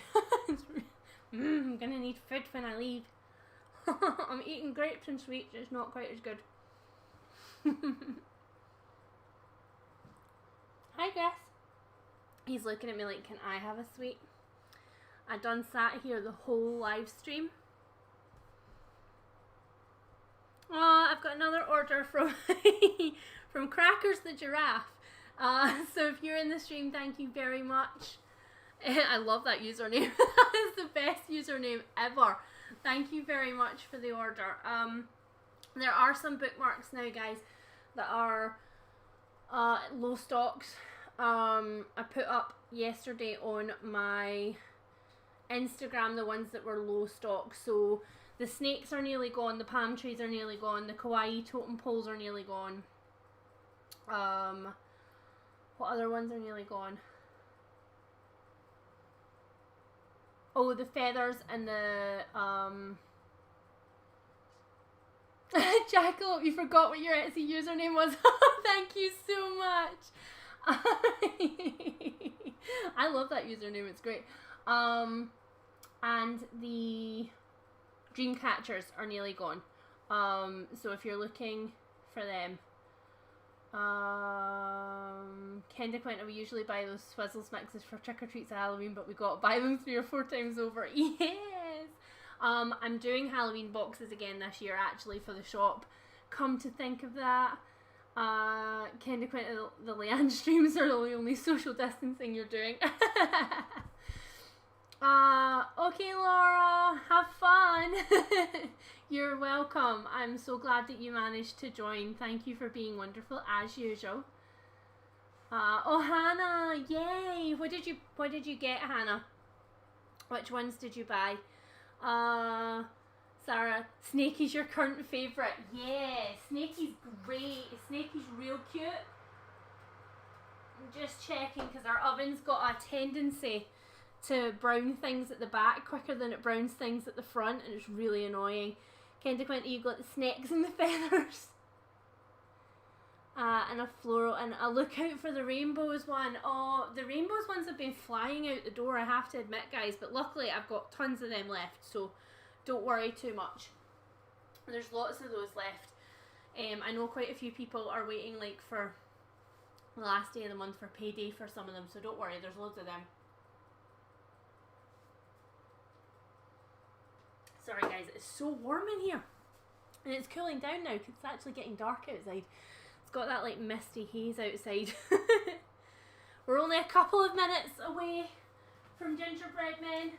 I'm gonna need food when I leave. I'm eating grapes and sweets, it's not quite as good. Hi Gus. He's looking at me like, can I have a sweet? I done sat here the whole live stream. Oh, I've got another order from from Crackers the Giraffe. So if you're in the stream, thank you very much. I love that username. That is the best username ever. Thank you very much for the order. There are some bookmarks now, guys, that are low stocks. I put up yesterday on my Instagram the ones that were low stock. So the snakes are nearly gone, the palm trees are nearly gone, the kawaii totem poles are nearly gone. What other ones are nearly gone? Oh, the feathers and the Jackalope, you forgot what your Etsy username was. Thank you so much. I love that username, it's great. And the dream catchers are nearly gone. So if you're looking for them, Kenda Quinta, we usually buy those Swizzles mixes for trick or treats at Halloween, but we got to buy them 3 or 4 times over. Yes. I'm doing Halloween boxes again this year, actually, for the shop. Come to think of that, Kenda Quinta, the Leanne streams are the only social distancing you're doing. Okay, Laura, have fun. You're welcome. I'm so glad that you managed to join. Thank you for being wonderful as usual. Oh, Hannah, yay! What did you get, Hannah? Which ones did you buy? Sarah, Snakey's your current favourite. Yeah, Snakey's great. Snakey's real cute. I'm just checking because our oven's got a tendency to brown things at the back quicker than it browns things at the front, and it's really annoying. Kenda Quinta, you got the snakes and the feathers. And a floral, and a look out for the rainbows one. Oh, the rainbows ones have been flying out the door, I have to admit, guys, but luckily I've got tons of them left, so don't worry too much. There's lots of those left. I know quite a few people are waiting like for the last day of the month for payday for some of them, so don't worry, there's loads of them. Sorry guys, it's so warm in here, and it's cooling down now because it's actually getting dark outside. It's got that like misty haze outside. We're only a couple of minutes away from Gingerbread Men.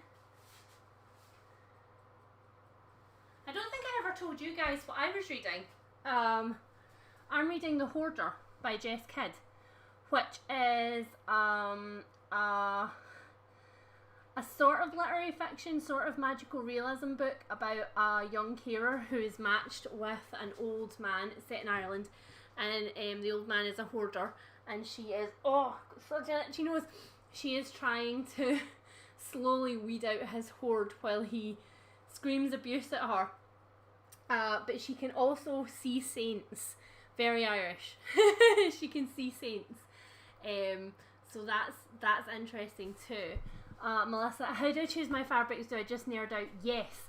I don't think I ever told you guys what I was reading. I'm reading The Hoarder by Jess Kidd, which is a sort of literary fiction, sort of magical realism book about a young carer who is matched with an old man set in Ireland, and the old man is a hoarder, and she is, such an itchy nose, she is trying to slowly weed out his hoard while he screams abuse at her. But she can also see saints. Very Irish. She can see saints. So that's interesting too. Melissa, how do I choose my fabrics? Do I just nerd out? Yes.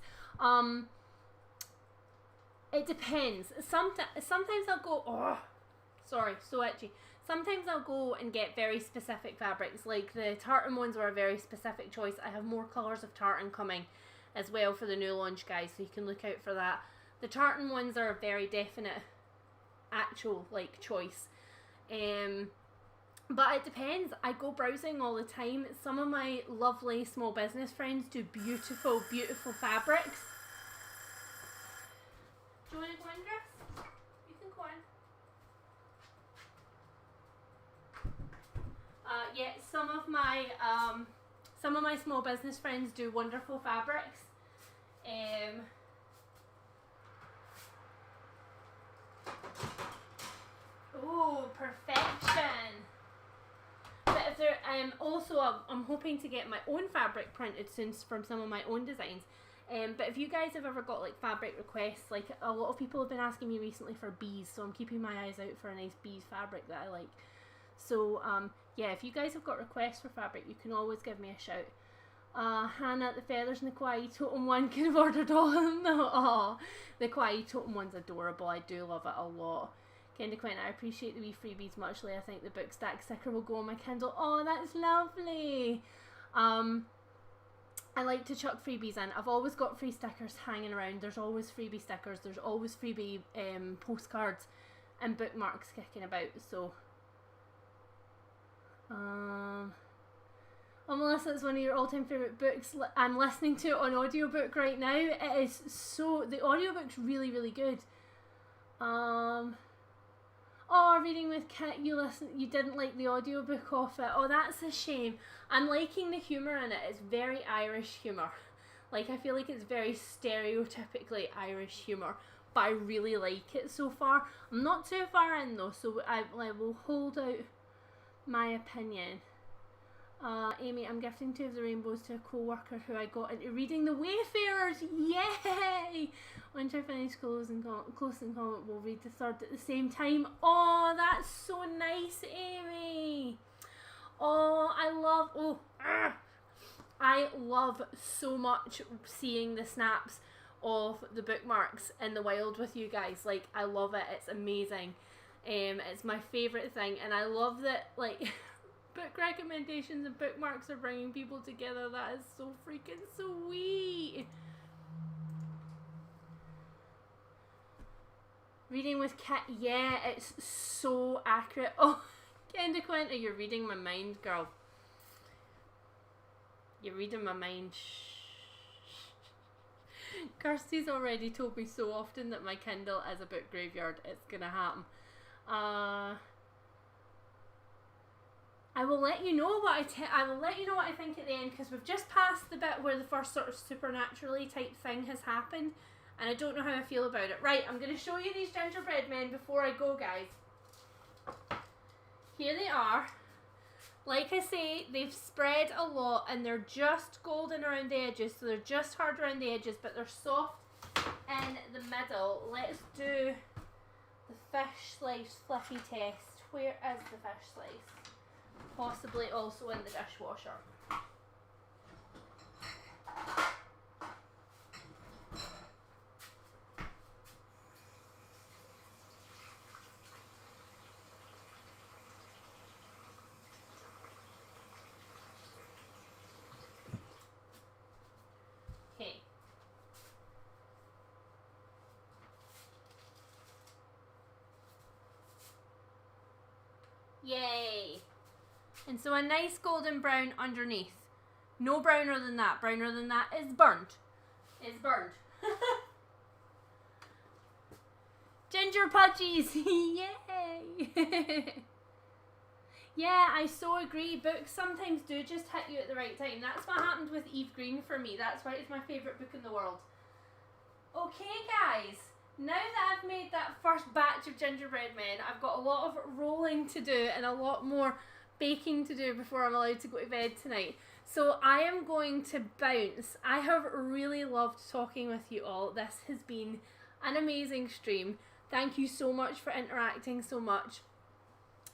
It depends. Sometimes I'll go, sorry, so itchy. Sometimes I'll go and get very specific fabrics. Like the tartan ones were a very specific choice. I have more colours of tartan coming as well for the new launch, guys, so you can look out for that. The tartan ones are a very definite actual like choice. But it depends. I go browsing all the time. Some of my lovely small business friends do beautiful, beautiful fabrics. Do you want to go in, Chris? You can go in. Yeah, some of my small business friends do wonderful fabrics. Oh, perfection. But if there, also I'm hoping to get my own fabric printed soon from some of my own designs. But if you guys have ever got like fabric requests, like a lot of people have been asking me recently for bees, so I'm keeping my eyes out for a nice bees fabric that I like. So yeah, if you guys have got requests for fabric, you can always give me a shout. Hannah, the feathers and the kawaii totem one could have ordered all of them. No, the kawaii totem one's adorable. I do love it a lot. Kenda Quinta, I appreciate the wee freebies muchly. I think the book stack sticker will go on my Kindle. Oh, that's lovely. I like to chuck freebies in. I've always got free stickers hanging around. There's always freebie stickers. There's always freebie postcards and bookmarks kicking about. So, oh, Melissa, it's one of your all-time favourite books. I'm listening to it on audiobook right now. It is so... The audiobook's really, really good. Oh, Reading with Kit, you didn't like the audiobook of it. Oh, that's a shame. I'm liking the humour in it. It's very Irish humour. Like, I feel like it's very stereotypically Irish humour, but I really like it so far. I'm not too far in though, so I will hold out my opinion. Amy, I'm gifting Two of the Rainbows to a co-worker who I got into reading The Wayfarers. Yay! Once I finish Close and Comment, we'll read the third at the same time. Oh, that's so nice, Amy. Oh, I love so much seeing the snaps of the bookmarks in the wild with you guys. Like, I love it. It's amazing. It's my favourite thing, and I love that, like, book recommendations and bookmarks are bringing people together. That is so freaking sweet. Reading with Kit, yeah, it's so accurate. Oh, Kenda Quinta, you're reading my mind, girl. You're reading my mind. Kirsty's already told me so often that my Kindle is a book graveyard. It's gonna happen. I will let you know what I think at the end, because we've just passed the bit where the first sort of supernaturally type thing has happened, and I don't know how I feel about it. Right, I'm going to show you these gingerbread men before I go, guys. Here they are. Like I say, they've spread a lot, and they're just golden around the edges, so they're just hard around the edges, but they're soft in the middle. Let's do the fish slice fluffy test. Where is the fish slice? Possibly also in the dishwasher. Okay. Yay! And so a nice golden brown underneath. No browner than that. Browner than that is burnt. It's burnt. Ginger pudgies! Yay! Yeah, I so agree. Books sometimes do just hit you at the right time. That's what happened with Eve Green for me. That's why it's my favourite book in the world. Okay, guys. Now that I've made that first batch of gingerbread men, I've got a lot of rolling to do and a lot more baking to do before I'm allowed to go to bed tonight. So I am going to bounce. I have really loved talking with you all. This has been an amazing stream. Thank you so much for interacting so much.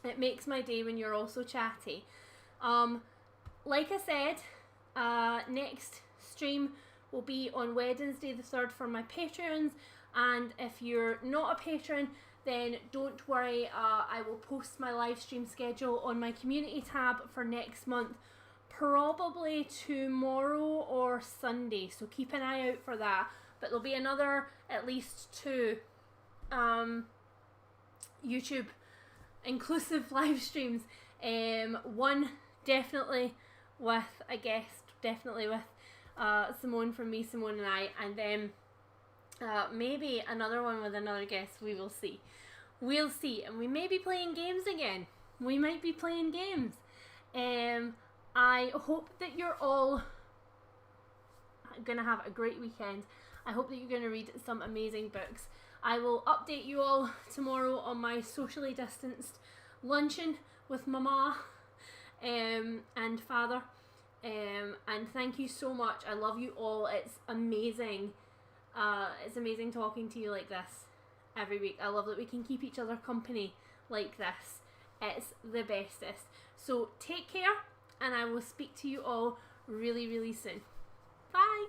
It makes my day when you're all so chatty. Like I said, next stream will be on Wednesday the 3rd for my Patreons, and if you're not a patron, then don't worry, I will post my live stream schedule on my community tab for next month, probably tomorrow or Sunday, so keep an eye out for that. But there'll be another at least 2 YouTube inclusive live streams. One definitely with a guest, definitely with Simone from Me, Simone and I, and then maybe another one with another guest. We will see. We'll see. And we may be playing games again. We might be playing games. I hope that you're all going to have a great weekend. I hope that you're going to read some amazing books. I will update you all tomorrow on my socially distanced luncheon with Mama and Father. And thank you so much. I love you all. It's amazing. It's amazing talking to you like this every week. I love that we can keep each other company like this. It's the bestest. So take care, and I will speak to you all really, really soon. Bye.